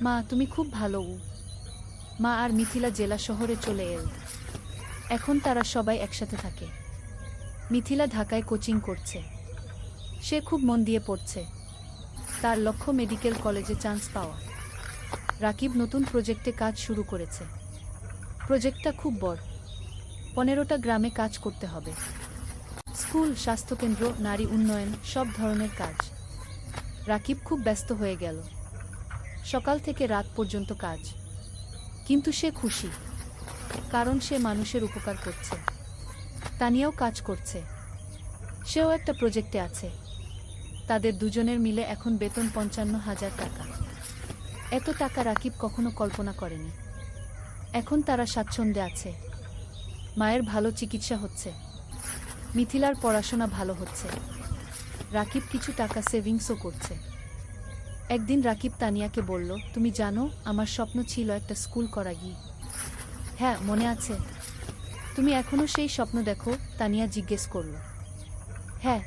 মা, তুমি খুব ভালো। মা আর মিথিলা জেলা শহরে চলে এল। এখন তারা সবাই একসাথে থাকে। মিথিলা ঢাকায় কোচিং করছে, সে খুব মন দিয়ে পড়ছে। তার লক্ষ্য মেডিকেল কলেজে চান্স পাওয়া। রাকিব নতুন প্রজেক্টে কাজ শুরু করেছে। প্রজেক্টটা খুব বড়, 15টা গ্রামে কাজ করতে হবে। স্কুল, স্বাস্থ্যকেন্দ্র, নারী উন্নয়ন, সব ধরনের কাজ। রাকিব খুব ব্যস্ত হয়ে গেল, সকাল থেকে রাত পর্যন্ত কাজ। কিন্তু সে খুশি, কারণ সে মানুষের উপকার করছে। তানিয়াও কাজ করছে, সেও একটা প্রজেক্টে আছে। তাদের দুজনের মিলে এখন বেতন 55,000 টাকা। এত টাকা রাকিব কখনো কল্পনা করেনি। এখন তারা স্বাচ্ছন্দ্যে আছে। মায়ের ভালো চিকিৎসা হচ্ছে, মিথিলার পড়াশোনা ভালো হচ্ছে, রাকিব কিছু টাকা সেভিংসও করছে। একদিন রাকিব তানিয়াকে বলল, তুমি জানো, আমার স্বপ্ন ছিল একটা স্কুল করা। হ্যাঁ, মনে আছে? তুমি এখনো সেই স্বপ্ন দেখো? তানিয়া জিজ্ঞেস করল। হ্যাঁ,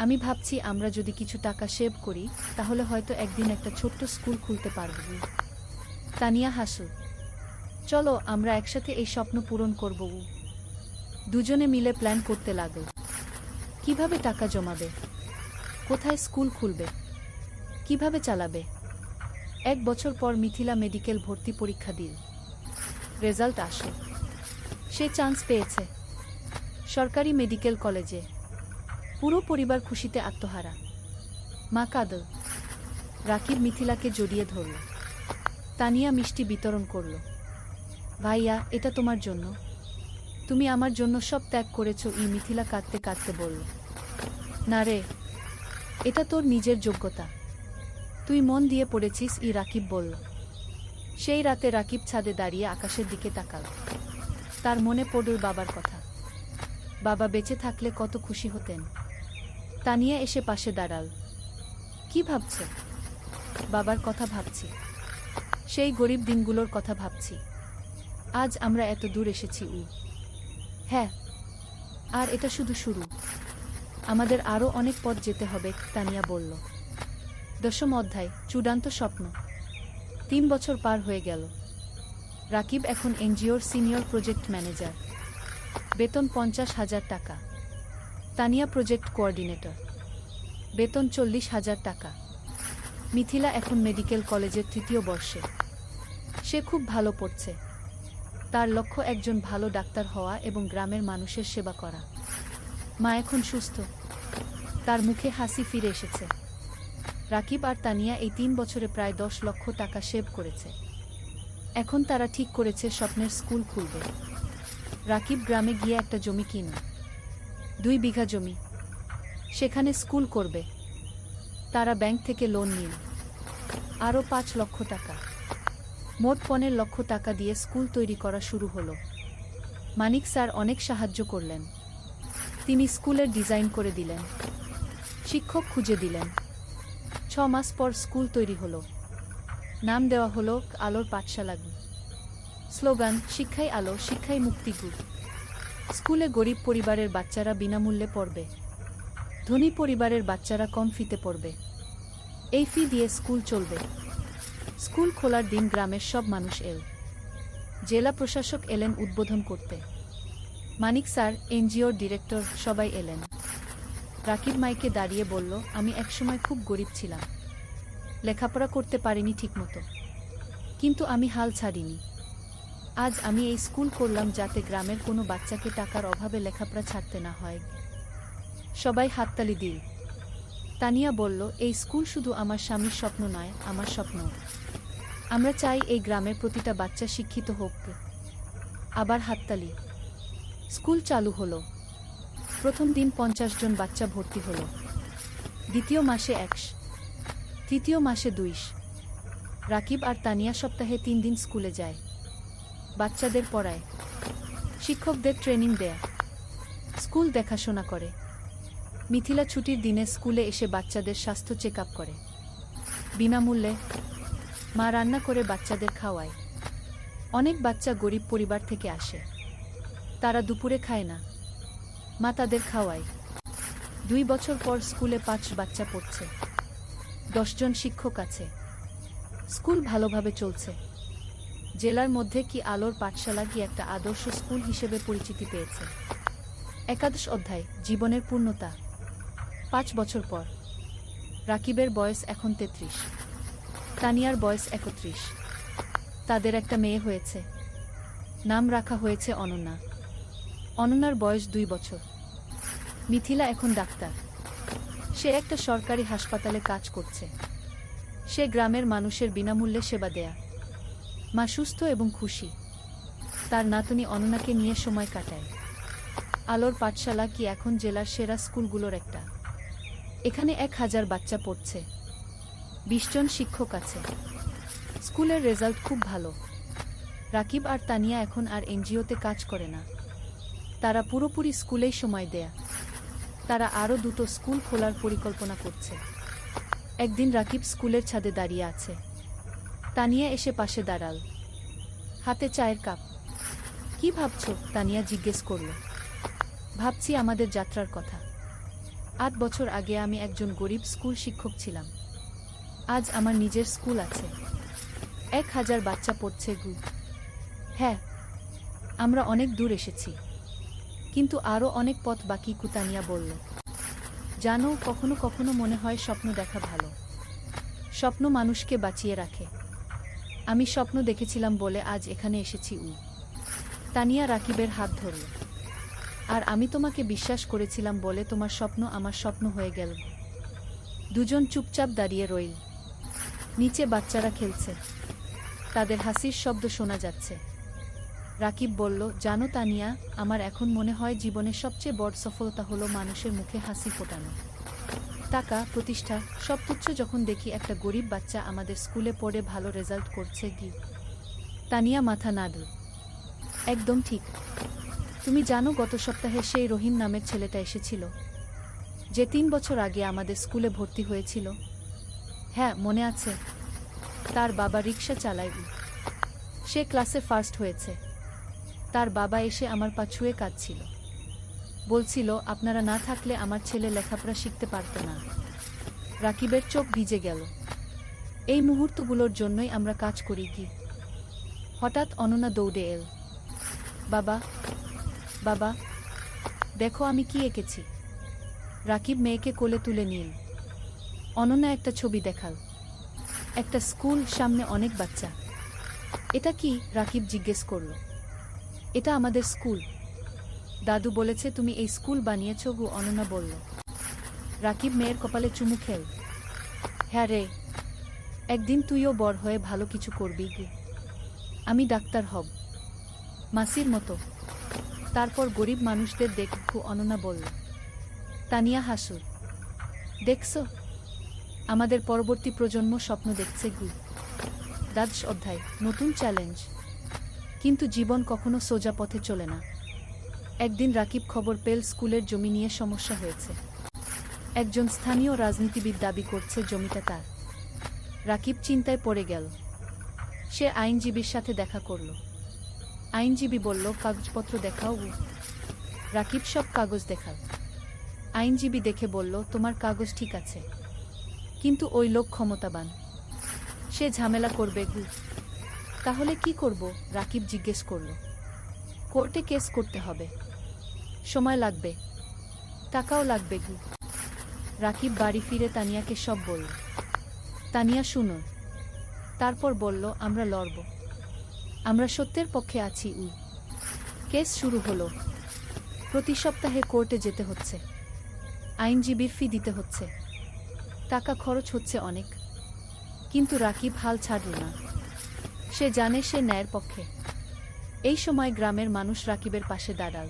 আমি ভাবছি আমরা যদি কিছু টাকা সেভ করি তাহলে হয়তো একদিন একটা ছোট্ট স্কুল খুলতে পারব। তানিয়া হাসল। চলো, আমরা একসাথে এই স্বপ্ন পূরণ করব। দুজনে মিলে প্ল্যান করতে লাগল। কিভাবে টাকা জমাবে? কোথায় স্কুল খুলবে? কিভাবে চালাবে? 1 বছর পর মিথিলা মেডিকেল ভর্তি পরীক্ষা দিল। রেজাল্ট আসে। সে চান্স পেয়েছে সরকারি মেডিকেল কলেজে। পুরো পরিবার খুশিতে আত্মহারা। মা কাঁদল। রাকিব মিথিলাকে জড়িয়ে ধরল। তানিয়া মিষ্টি বিতরণ করল। ভাইয়া, এটা তোমার জন্য। তুমি আমার জন্য সব ত্যাগ করেছ। মিথিলা কাঁদতে কাঁদতে বলল, না রে, এটা তোর নিজের যোগ্যতা। তুই মন দিয়ে পড়েছিস। রাকিব বলল। সেই রাতে রাকিব ছাদে দাঁড়িয়ে আকাশের দিকে তাকাল। তার মনে পড়ল বাবার কথা। বাবা বেঁচে থাকলে কত খুশি হতেন। তানিয়া এসে পাশে দাঁড়াল। কি ভাবছে? বাবার কথা ভাবছি। সেই গরিব দিনগুলোর কথা ভাবছি। আজ আমরা এত দূর এসেছি। হ্যাঁ, আর এটা শুধু শুরু। আমাদের আরও অনেক পথ যেতে হবে, তানিয়া বলল। 10ম অধ্যায়, চূড়ান্ত স্বপ্ন। 3 বছর পার হয়ে গেল। রাকিব এখন এনজিওর সিনিয়র প্রজেক্ট ম্যানেজার। বেতন 50,000 টাকা। Tania project coordinator. বেতন 40,000 টাকা। মিথিলা এখন মেডিকেল কলেজের 3য় বর্ষে। সে খুব ভালো পড়ছে। তার লক্ষ্য একজন ভালো ডাক্তার হওয়া এবং গ্রামের মানুষের সেবা করা। মা এখন সুস্থ। তার মুখে হাসি ফিরে এসেছে। রাকিব আর তানিয়া এই 3 বছরে প্রায় 10 লক্ষ টাকা সেভ করেছে। এখন তারা ঠিক করেছে স্বপ্নের স্কুল খুলবে। রাকিব গ্রামে গিয়ে একটা জমি কিনে। 2 বিঘা জমি। সেখানে স্কুল করবে। তারা ব্যাংক থেকে লোন নিল আরও 5 লক্ষ টাকা। মোট 15 লক্ষ টাকা দিয়ে স্কুল তৈরি করা শুরু হলো। মানিক স্যার অনেক সাহায্য করলেন। তিনি স্কুলের ডিজাইন করে দিলেন, শিক্ষক খুঁজে দিলেন। 6 মাস পর স্কুল তৈরি হলো। নাম দেওয়া হলো আলোর পাঠশালা। স্লোগান, শিক্ষাই আলো, শিক্ষাই মুক্তি। স্কুলে গরিব পরিবারের বাচ্চারা বিনামূল্যে পড়বে। ধনী পরিবারের বাচ্চারা কম ফিতে পড়বে। এই ফি দিয়ে স্কুল চলবে। স্কুল খোলার দিন গ্রামের সব মানুষ এল। জেলা প্রশাসক এলেন উদ্বোধন করতে। মানিক স্যার, এনজিওর ডিরেক্টর, সবাই এলেন। রাকিব মাইকে দাঁড়িয়ে বলল, আমি একসময় খুব গরিব ছিলাম। লেখাপড়া করতে পারিনি ঠিকমতো। কিন্তু আমি হাল ছাড়িনি। আজ আমি এই স্কুল করলাম যাতে গ্রামের কোনো বাচ্চাকে টাকার অভাবে লেখাপড়া ছাড়তে না হয়। সবাই হাততালি দিল। তানিয়া বলল, এই স্কুল শুধু আমার স্বামীর স্বপ্ন নয়, আমার স্বপ্ন। আমরা চাই এই গ্রামের প্রতিটা বাচ্চা শিক্ষিত হোক। আবার হাততালি। স্কুল চালু হলো। প্রথম দিন 50 জন বাচ্চা ভর্তি হলো। দ্বিতীয় মাসে 100, তৃতীয় মাসে 200। রাকিব আর তানিয়া সপ্তাহে 3 দিন স্কুলে যায়। বাচ্চাদের পড়ায়, শিক্ষকদের ট্রেনিং দেয়, স্কুল দেখাশোনা করে। মিথিলা ছুটির দিনে স্কুলে এসে বাচ্চাদের স্বাস্থ্য চেক আপ করে বিনামূল্যে। মা রান্না করে বাচ্চাদের খাওয়ায়। অনেক বাচ্চা গরিব পরিবার থেকে আসে। তারা দুপুরে খায় না। মা তাদের খাওয়ায়। 2 বছর পর স্কুলে 5 বাচ্চা পড়ছে। 10 জন শিক্ষক আছে। স্কুল ভালোভাবে চলছে। জেলার মধ্যে কি আলোর পাঠশালা কি একটা আদর্শ স্কুল হিসেবে পরিচিতি পেয়েছে। 11 অধ্যায়, জীবনের পূর্ণতা। 5 বছর পর। রাকিবের বয়স এখন 33। তানিয়ার বয়স 31। তাদের একটা মেয়ে হয়েছে। নাম রাখা হয়েছে অনন্যা। অনন্যার বয়স 2 বছর। মিথিলা এখন ডাক্তার। সে একটা সরকারি হাসপাতালে কাজ করছে। সে গ্রামের মানুষের বিনামূল্যে সেবা দেয়া। মা সুস্থ এবং খুশি। তার নাতনি অনন্যাকে নিয়ে সময় কাটায়। আলোর পাঠশালা কি এখন জেলার সেরা স্কুলগুলোর একটা। এখানে 1000 বাচ্চা পড়ছে। 20 জন শিক্ষক আছে। স্কুলের রেজাল্ট খুব ভালো। রাকিব আর তানিয়া এখন আর এনজিওতে কাজ করে না। তারা পুরোপুরি স্কুলেই সময় দেয়া। তারা আরও 2টো স্কুল খোলার পরিকল্পনা করছে। একদিন রাকিব স্কুলের ছাদে দাঁড়িয়ে আছে। তানিয়া এসে পাশে দাঁড়াল। হাতে চায়ের কাপ। কি ভাবছো? তানিয়া জিজ্ঞেস করল। ভাবছি আমাদের যাত্রার কথা। 8 বছর আগে আমি একজন গরিব স্কুল শিক্ষক ছিলাম। আজ আমার নিজের স্কুল আছে। 1000 বাচ্চা পড়ছে। হ্যাঁ, আমরা অনেক দূর এসেছি, কিন্তু আরও অনেক পথ বাকি। তানিয়া বলল। জানো, কখনো কখনো মনে হয় স্বপ্ন দেখা ভালো। স্বপ্ন মানুষকে বাঁচিয়ে রাখে। আমি স্বপ্ন দেখেছিলাম বলে আজ এখানে এসেছি। তানিয়া রাকিবের হাত ধরল। আর আমি তোমাকে বিশ্বাস করেছিলাম বলে তোমার স্বপ্ন আমার স্বপ্ন হয়ে গেল। দুজন চুপচাপ দাঁড়িয়ে রইল। নিচে বাচ্চারা খেলছে। তাদের হাসির শব্দ শোনা যাচ্ছে। রাকিব বলল, জানো তানিয়া, আমার এখন মনে হয় জীবনের সবচেয়ে বড় সফলতা হলো মানুষের মুখে হাসি ফোটানো। টাকা, প্রতিষ্ঠা সব তুচ্ছ যখন দেখি একটা গরিব বাচ্চা আমাদের স্কুলে পড়ে ভালো রেজাল্ট করছে। তানিয়া মাথা নাড়ল। একদম ঠিক। তুমি জানো, গত সপ্তাহে সেই রহিম নামের ছেলেটা এসেছিল, যে 3 বছর আগে আমাদের স্কুলে ভর্তি হয়েছিল। হ্যাঁ, মনে আছে। তার বাবা রিকশা চালায়। সে ক্লাসে ফার্স্ট হয়েছে। তার বাবা এসে আমার পা ছুঁয়ে কাঁদছিল। বলছিল, আপনারা না থাকলে আমার ছেলে লেখাপড়া শিখতে পারত না। রাকিবের চোখ ভিজে গেল। এই মুহূর্তগুলোর জন্যই আমরা কাজ করি। হঠাৎ অনন্যা দৌড়ে এল। বাবা, বাবা, দেখো আমি কি এঁকেছি। রাকিব মেয়েকে কোলে তুলে নিল। অনন্যা একটা ছবি দেখাল। একটা স্কুল, সামনে অনেক বাচ্চা। এটা কি? রাকিব জিজ্ঞেস করল। এটা আমাদের স্কুল। দাদু বলেছে তুমি এই স্কুল বানিয়েছ। অনন্যা বলল। রাকিব মেয়ের কপালে চুমু খেল। হ্যাঁ রে, একদিন তুইও বড় হয়ে ভালো কিছু করবি। আমি ডাক্তার হব, মাসির মতো। তারপর গরিব মানুষদের দেখব। অনন্যা বলল। তানিয়া হাসল। দেখছ, আমাদের পরবর্তী প্রজন্ম স্বপ্ন দেখছে। দ্বাদশ অধ্যায়, নতুন চ্যালেঞ্জ। কিন্তু জীবন কখনো সোজা পথে চলে না। একদিন রাকিব খবর পেল স্কুলের জমি নিয়ে সমস্যা হয়েছে। একজন স্থানীয় রাজনীতিবিদ দাবি করছে জমিটা তার। রাকিব চিন্তায় পড়ে গেল। সে আইনজীবীর সাথে দেখা করল। আইনজীবী বলল, কাগজপত্র দেখাও। রাকিব সব কাগজ দেখাল। আইনজীবী দেখে বলল, তোমার কাগজ ঠিক আছে, কিন্তু ওই লোক ক্ষমতাবান, সে ঝামেলা করবে। তাহলে কি করব? রাকিব জিজ্ঞেস করল। কোর্টে কেস করতে হবে। সময় লাগবে, টাকাও লাগবে। রাকিব বাড়ি ফিরে তানিয়াকে সব বলল। তানিয়া শুনো। তারপর বলল, আমরা লড়ব। আমরা সত্যের পক্ষে আছি। কেস শুরু হলো। প্রতি সপ্তাহে কোর্টে যেতে হচ্ছে। আইনজীবীর ফি দিতে হচ্ছে। টাকা খরচ হচ্ছে অনেক। কিন্তু রাকিব হাল ছাড়ল না। সে জানে সে ন্যায়ের পক্ষে। এই সময় গ্রামের মানুষ রাকিবের পাশে দাঁড়াল।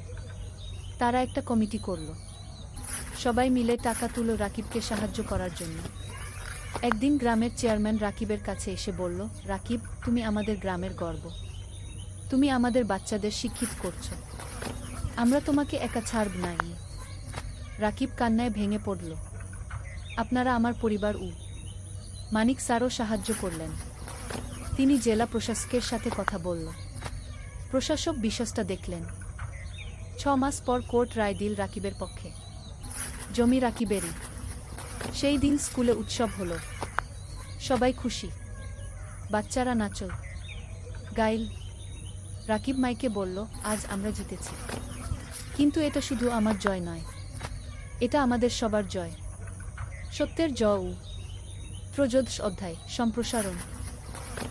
তারা একটা কমিটি করল। সবাই মিলে টাকা তুলল রাকিবকে সাহায্য করার জন্য। একদিন গ্রামের চেয়ারম্যান রাকিবের কাছে এসে বলল, রাকিব, তুমি আমাদের গ্রামের গর্ব। তুমি আমাদের বাচ্চাদের শিক্ষিত করছো। আমরা তোমাকে একা ছাড়ব না। রাকিব কান্নায় ভেঙে পড়ল। আপনারা আমার পরিবার। মানিক স্যারও সাহায্য করলেন। তিনি জেলা প্রশাসকের সাথে কথা বলল। প্রশাসক বিষয়টা দেখলেন। 6 মাস পর কোর্ট রায় দিল রাকিবের পক্ষে। জমি রাকিবেরই। সেই দিন স্কুলে উৎসব হলো। সবাই খুশি। বাচ্চারা নাচল, গাইল। রাকিব মাইকে বলল, আজ আমরা জিতেছি। কিন্তু এটা শুধু আমার জয় নয়, এটা আমাদের সবার জয়। সত্যের জয়। ত্রয়োদশ অধ্যায়, সম্প্রসারণ।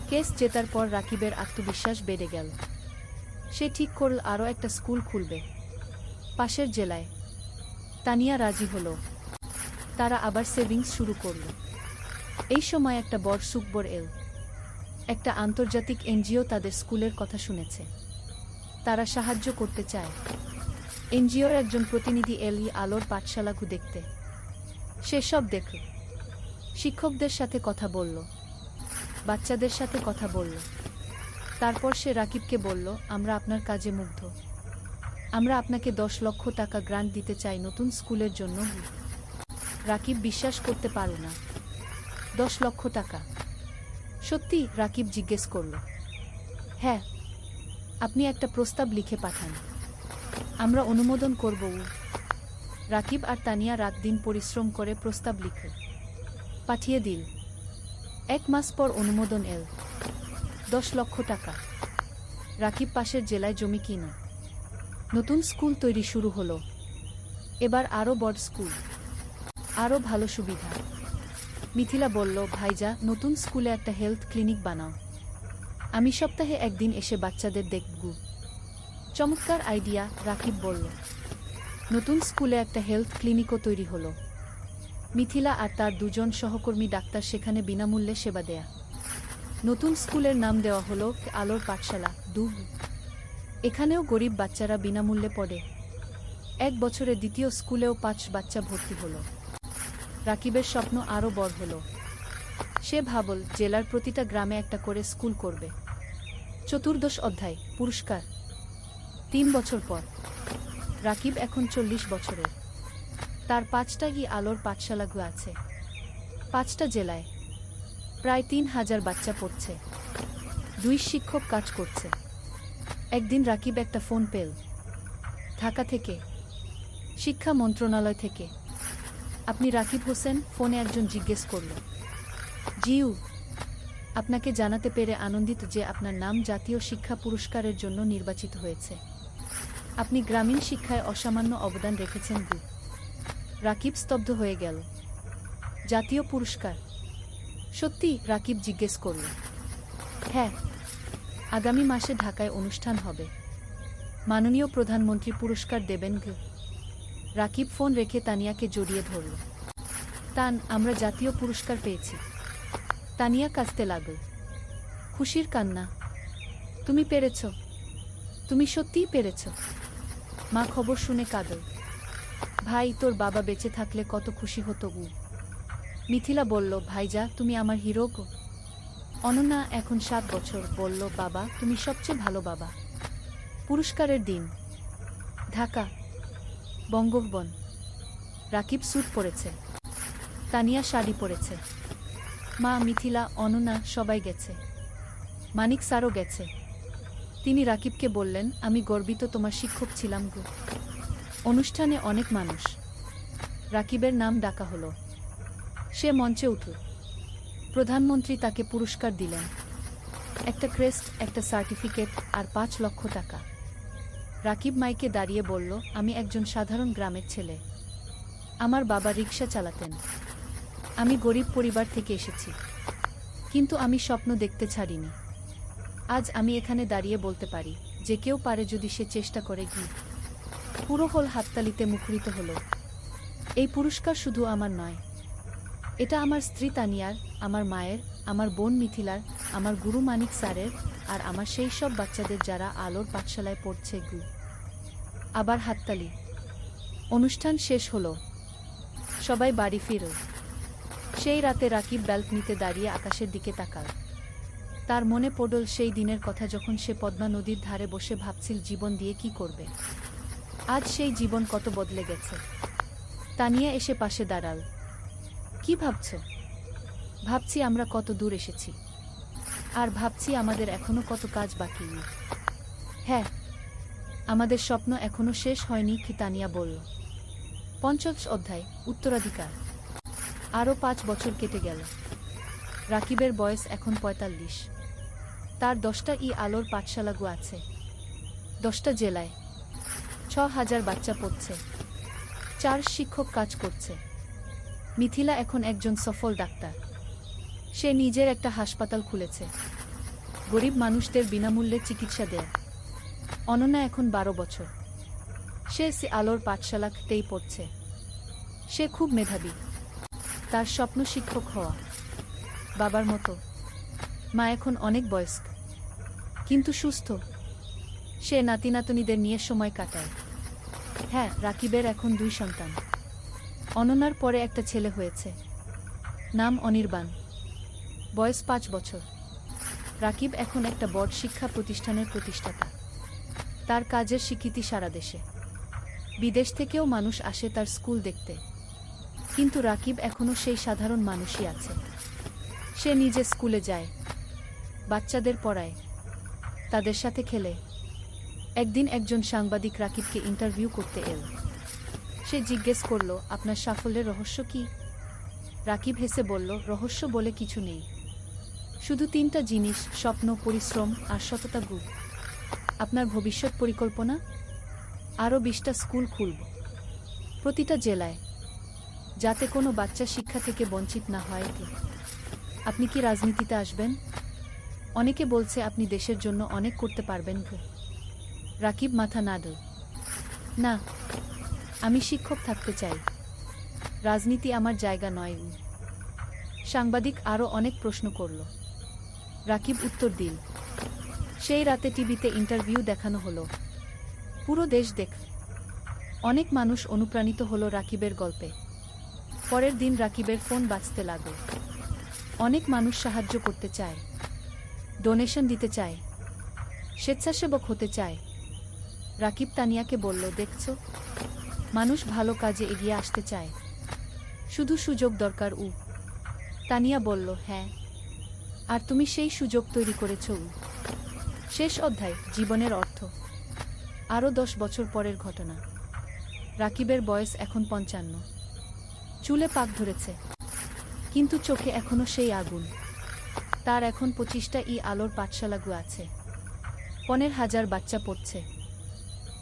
কেস জেতার পর রাকিবের আত্মবিশ্বাস বেড়ে গেল। সে ঠিক করল আরও একটা স্কুল খুলবে, পাশের জেলায়। তানিয়া রাজি হলো। তারা আবার সেভিংস শুরু করল। এই সময় একটা বড় সুখবর এল। একটা আন্তর্জাতিক এনজিও তাদের স্কুলের কথা শুনেছে। তারা সাহায্য করতে চায়। এনজিওর একজন প্রতিনিধি এল আলোর পাঠশালাগুলো দেখতে। সে সব দেখল। শিক্ষকদের সাথে কথা বলল, বাচ্চাদের সাথে কথা বলল। তারপর সে রাকিবকে বলল, আমরা আপনার কাজে মুগ্ধ। আমরা আপনাকে 10 লক্ষ টাকা গ্রান্ট দিতে চাই নতুন স্কুলের জন্য। রাকিব বিশ্বাস করতে পারল না। 10 লক্ষ টাকা? সত্যি? রাকিব জিজ্ঞেস করল। হ্যাঁ। আপনি একটা প্রস্তাব লিখে পাঠান, আমরা অনুমোদন করব। রাকিব আর তানিয়া রাত দিন পরিশ্রম করে প্রস্তাব লিখল, পাঠিয়ে দিল। 1 মাস পর অনুমোদন এল। 10 লক্ষ টাকা। রাকিব পাশের জেলায় জমি কিনো। নতুন স্কুল তৈরি শুরু হলো। এবার আরও বড় স্কুল। আরও ভালো সুবিধা। মিথিলা বলল, ভাইজা, নতুন স্কুলে একটা হেলথ ক্লিনিক বানাও। আমি সপ্তাহে একদিন এসে বাচ্চাদের দেখব। চমৎকার আইডিয়া, রাকিব বলল। নতুন স্কুলে একটা হেলথ ক্লিনিকও তৈরি হলো। মিথিলা আর তার দুজন সহকর্মী ডাক্তার সেখানে বিনামূল্যে সেবা দেয়া। নতুন স্কুলের নাম দেওয়া হলো আলোর পাঠশালা, দুব। এখানেও গরিব বাচ্চারা বিনামূল্যে পড়ে। 1 বছরে দ্বিতীয় স্কুলেও 5 বাচ্চা ভর্তি হলো। রাকিবের স্বপ্ন আরও বড় হলো। সে ভাবল, জেলার প্রতিটা গ্রামে একটা করে স্কুল করবে। চতুর্দশ অধ্যায়, পুরস্কার। 3 বছর পর রাকিব এখন 40 বছরের। তার 5টা আলোর পাঠশালাগু আছে, 5টা জেলায়। প্রায় 3000 বাচ্চা পড়ছে। 2 শিক্ষক কাজ করছে। একদিন রাকিব একটা ফোন পেল, ঢাকা থেকে, শিক্ষা মন্ত্রণালয় থেকে। আপনি রাকিব হোসেন? ফোনে একজন জিজ্ঞেস করল। জিউ, আপনাকে জানাতে পেরে আনন্দিত যে আপনার নাম জাতীয় শিক্ষা পুরস্কারের জন্য নির্বাচিত হয়েছে। আপনি গ্রামীণ শিক্ষায় অসামান্য অবদান রেখেছেন। রাকিব স্তব্ধ হয়ে গেল। জাতীয় পুরস্কার? সত্যি? রাকিব জিজ্ঞেস করল। হ্যাঁ, আগামী মাসে ঢাকায় অনুষ্ঠান হবে। মাননীয় প্রধানমন্ত্রী পুরস্কার দেবেন। রাকিব ফোন রেখে তানিয়াকে জড়িয়ে ধরল। তান, আমরা জাতীয় পুরস্কার পেয়েছি। তানিয়া কাঁদতে লাগল। খুশির কান্না। তুমি পেরেছ, তুমি সত্যিই পেরেছ। মা খবর শুনে কাঁদল। ভাই, তোর বাবা বেঁচে থাকলে কত খুশি হতো। মিথিলা বলল, ভাইজা, তুমি আমার হিরো গো। অনন্যা, এখন 7 বছর, বলল, বাবা, তুমি সবচেয়ে ভালো বাবা। পুরস্কারের দিন, ঢাকা, বঙ্গভবন। রাকিব স্যুট পরেছে, তানিয়া শাড়ি পরেছে। মা, মিথিলা, অনন্যা সবাই গেছে। মানিক স্যারও গেছে। তিনি রাকিবকে বললেন, আমি গর্বিত তোমার শিক্ষক ছিলাম গো। অনুষ্ঠানে অনেক মানুষ। রাকিবের নাম ডাকা হলো। সে মঞ্চে উঠল। প্রধানমন্ত্রী তাকে পুরস্কার দিলেন। একটা ক্রেস্ট, একটা সার্টিফিকেট আর 5 লক্ষ টাকা। রাকিব মাইকে দাঁড়িয়ে বলল, আমি একজন সাধারণ গ্রামের ছেলে। আমার বাবা রিকশা চালাতেন। আমি গরিব পরিবার থেকে এসেছি, কিন্তু আমি স্বপ্ন দেখতে ছাড়িনি। আজ আমি এখানে দাঁড়িয়ে বলতে পারি যে কেউ পারে যদি সে চেষ্টা করে। পুরো হল হাততালিতে মুখরিত হলো। এই পুরস্কার শুধু আমার নয়, এটা আমার স্ত্রী তানিয়ার, আমার মায়ের, আমার বোন মিথিলার, আমার গুরু মানিক স্যারের, আর আমার সেই সব বাচ্চাদের যারা আলোর পাঠশালায় পড়ছে। আবার হাততালি। অনুষ্ঠান শেষ হলো। সবাই বাড়ি ফিরল। সেই রাতে রাকিব ব্যালকনিতে দাঁড়িয়ে আকাশের দিকে তাকাল। তার মনে পড়ল সেই দিনের কথা যখন সে পদ্মা নদীর ধারে বসে ভাবছিল জীবন দিয়ে কি করবে। আজ সেই জীবন কত বদলে গেছে। তানিয়া এসে পাশে দাঁড়াল। কি ভাবছ? ভাবছি আমরা কত দূর এসেছি, আর ভাবছি আমাদের এখনো কত কাজ বাকি। হ্যাঁ, আমাদের স্বপ্ন এখনো শেষ হয়নি, তানিয়া বলল। ৫০ অধ্যায়, উত্তরাধিকার। আরও 5 বছর কেটে গেল। রাকিবের বয়স এখন ৪৫। তার 10টা আলোর পাঠশালাগু আছে, 10টা জেলায়। ৬,০০০ বাচ্চা পড়ছে। 4 শিক্ষক কাজ করছে। মিথিলা এখন একজন সফল ডাক্তার। সে নিজের একটা হাসপাতাল খুলেছে, গরিব মানুষদের বিনামূল্যে চিকিৎসা দেয়। অনন্যা এখন 12 বছর। সে আলোর পাঠশালাতেই পড়ছে। সে খুব মেধাবী। তার স্বপ্ন শিক্ষক হওয়া, বাবার মতো। মা এখন অনেক বয়স্ক, কিন্তু সুস্থ। সে নাতিনাতনীদের নিয়ে সময় কাটায়। হ্যাঁ, রাকিবের এখন 2 সন্তান। অনন্যার পরে একটা ছেলে হয়েছে, নাম অনির্বাণ, বয়স 5 বছর। রাকিব এখন একটা বড় শিক্ষা প্রতিষ্ঠানের প্রতিষ্ঠাতা। তার কাজের স্বীকৃতি সারা দেশে। বিদেশ থেকেও মানুষ আসে তার স্কুল দেখতে। কিন্তু রাকিব এখনো সেই সাধারণ মানুষই আছে। সে নিজে স্কুলে যায়, বাচ্চাদের পড়ায়, তাদের সাথে খেলে। একদিন একজন সাংবাদিক রাকিবকে ইন্টারভিউ করতে এল। সে জিজ্ঞেস করল, আপনার সাফল্যের রহস্য কি? রাকিব হেসে বলল, রহস্য বলে কিছু নেই, শুধু 3টা জিনিস, স্বপ্ন, পরিশ্রম আর সততা। আপনার ভবিষ্যৎ পরিকল্পনা? আরও 20টা স্কুল খুলব, প্রতিটা জেলায়। যাতে কোনো বাচ্চা শিক্ষা থেকে বঞ্চিত না হয়। আপনি কি রাজনীতিতে আসবেন? অনেকে বলছে আপনি দেশের জন্য অনেক করতে পারবেন। রাকিব মাথা নাড়ল। না, আমি শিক্ষক থাকতে চাই। রাজনীতি আমার জায়গা নয়। সাংবাদিক আরও অনেক প্রশ্ন করল। রাকিব উত্তর দিল। সেই রাতে টিভিতে ইন্টারভিউ দেখানো হলো। পুরো দেশ দেখ। অনেক মানুষ অনুপ্রাণিত হলো রাকিবের গল্পে। পরের দিন রাকিবের ফোন বাজতে লাগল। অনেক মানুষ সাহায্য করতে চায়, ডোনেশন দিতে চায়, স্বেচ্ছাসেবক হতে চায়। রাকিব তানিয়াকে বলল, দেখছো, মানুষ ভালো কাজে এগিয়ে আসতে চায়, শুধু সুযোগ দরকার। তানিয়া বলল, হ্যাঁ, আর তুমি সেই সুযোগ তৈরি করেছ। শেষ অধ্যায়, জীবনের অর্থ। আরও 10 বছর পরের ঘটনা। রাকিবের বয়স এখন 55। চুলে পাক ধরেছে, কিন্তু চোখে এখনো সেই আগুন। তার এখন 25টা আলোর পাঠশালাগু আছে। 15,000 বাচ্চা পড়ছে,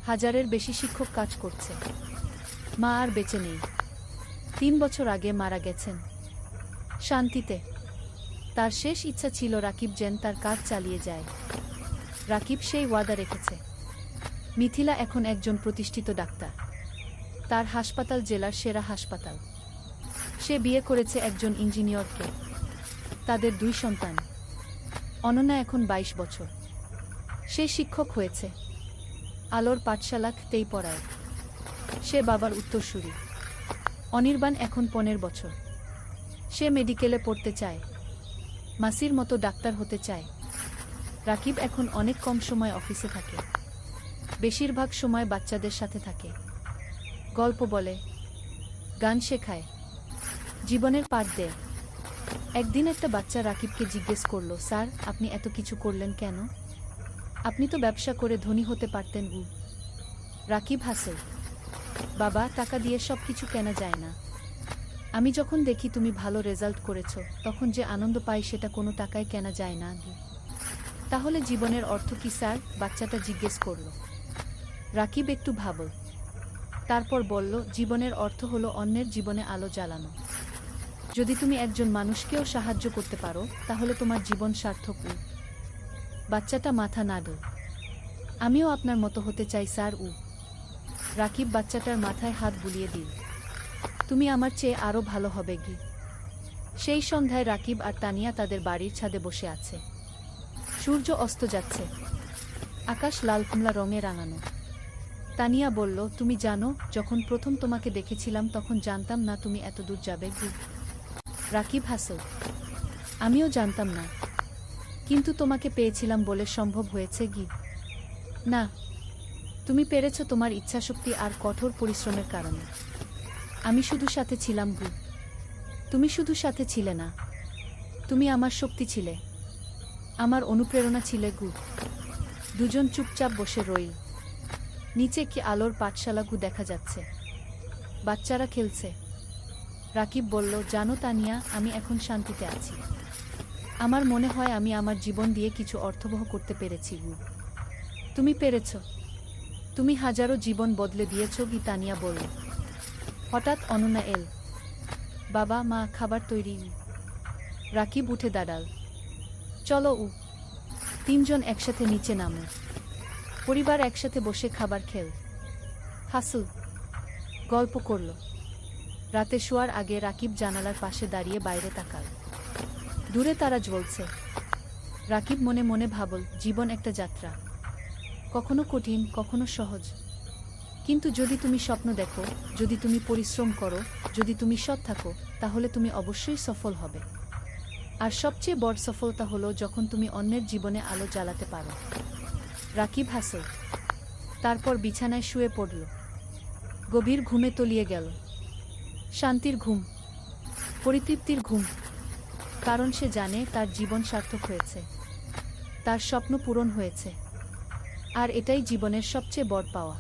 1000-এর বেশি শিক্ষক কাজ করছে। মা আর বেঁচে নেই, 3 বছর আগে মারা গেছেন। শান্তিতে। তার শেষ ইচ্ছা ছিল রাকিব যেন তার কাজ চালিয়ে যায়। রাকিব সেই ওয়াদা রেখেছে। মিথিলা এখন একজন প্রতিষ্ঠিত ডাক্তার। তার হাসপাতাল জেলার সেরা হাসপাতাল। সে বিয়ে করেছে একজন ইঞ্জিনিয়রকে। তাদের 2 সন্তান। অনন্যা এখন 22 বছর। সে শিক্ষক হয়েছে, আলোর পাঠশালাতেই পড়ায়। সে বাবার উত্তরসূরি। অনির্বাণ এখন 15 বছর। সে মেডিকেলে পড়তে চায়, মাসির মতো ডাক্তার হতে চায়। রাকিব এখন অনেক কম সময় অফিসে থাকে, বেশিরভাগ সময় বাচ্চাদের সাথে থাকে, গল্প বলে, গান শেখায়, জীবনের পাঠ দেয়। একদিন একটা বাচ্চা রাকিবকে জিজ্ঞেস করল, স্যার, আপনি এত কিছু করলেন কেন? আপনি তো ব্যবসা করে ধনী হতে পারতেন। রাকিব হাসে, বাবা, টাকা দিয়ে সব কিছু কেনা যায় না। আমি যখন দেখি তুমি ভালো রেজাল্ট করেছ, তখন যে আনন্দ পাই সেটা কোনো টাকায় কেনা যায় না। তাহলে জীবনের অর্থ কি স্যার? বাচ্চাটা জিজ্ঞেস করল। রাকিব একটু ভাবল, তারপর বলল, জীবনের অর্থ হলো অন্যের জীবনে আলো জ্বালানো। যদি তুমি একজন মানুষকেও সাহায্য করতে পারো, তাহলে তোমার জীবন সার্থক। বাচ্চাটা মাথা নাড়ল। আমিও আপনার মতো হতে চাই স্যার। রাকিব বাচ্চাটার মাথায় হাত বুলিয়ে দিল। তুমি আমার চেয়ে আরও ভালো হবে। সেই সন্ধ্যায় রাকিব আর তানিয়া তাদের বাড়ির ছাদে বসে আছে। সূর্য অস্ত যাচ্ছে, আকাশ লাল কমলা রঙে রাঙানো। তানিয়া বলল, তুমি জানো, যখন প্রথম তোমাকে দেখেছিলাম তখন জানতাম না তুমি এত দূর যাবে। রাকিব হাসল, আমিও জানতাম না, কিন্তু তোমাকে পেয়েছিলাম বলে সম্ভব হয়েছে। না, তুমি পেরেছ তোমার ইচ্ছাশক্তি আর কঠোর পরিশ্রমের কারণে। আমি শুধু সাথে ছিলাম। তুমি শুধু সাথে ছিলে না, তুমি আমার শক্তি ছিলে, আমার অনুপ্রেরণা ছিলে। দুজন চুপচাপ বসে রইল। নিচে কি আলোর পাঠশালাগু দেখা যাচ্ছে, বাচ্চারা খেলছে। রাকিব বলল, জানো তানিয়া, আমি এখন শান্তিতে আছি। আমার মনে হয় আমি আমার জীবন দিয়ে কিছু অর্থবহ করতে পেরেছি। তুমি পেরেছ, তুমি হাজারো জীবন বদলে দিয়েছ। তানিয়া বলল। হঠাৎ অনন্যা এল। বাবা, মা, খাবার তৈরি। রাকিব উঠে দাঁড়াল। চলো। 3 জন একসাথে নিচে নামো। পরিবার একসাথে বসে খাবার খেল, হাসল, গল্প করল। রাতে শোয়ার আগে রাকিব জানালার পাশে দাঁড়িয়ে বাইরে তাকাল। দূরে তারা জ্বলছে। রাকিব মনে মনে ভাবল, জীবন একটা যাত্রা, কখনো কঠিন, কখনো সহজ। কিন্তু যদি তুমি স্বপ্ন দেখো, যদি তুমি পরিশ্রম করো, যদি তুমি সৎ থাকো, তাহলে তুমি অবশ্যই সফল হবে। আর সবচেয়ে বড় সফলতা হলো যখন তুমি অন্যের জীবনে আলো জ্বালাতে পারো। রাকিব হাসল, তারপর বিছানায় শুয়ে পড়ল। গভীর ঘুমে তলিয়ে গেল। শান্তির ঘুম, পরিতৃপ্তির ঘুম। কারণ সে জানে তার জীবন সার্থক হয়েছে, তার স্বপ্ন পূরণ হয়েছে। আর এটাই জীবনের সবচেয়ে বড় পাওয়া।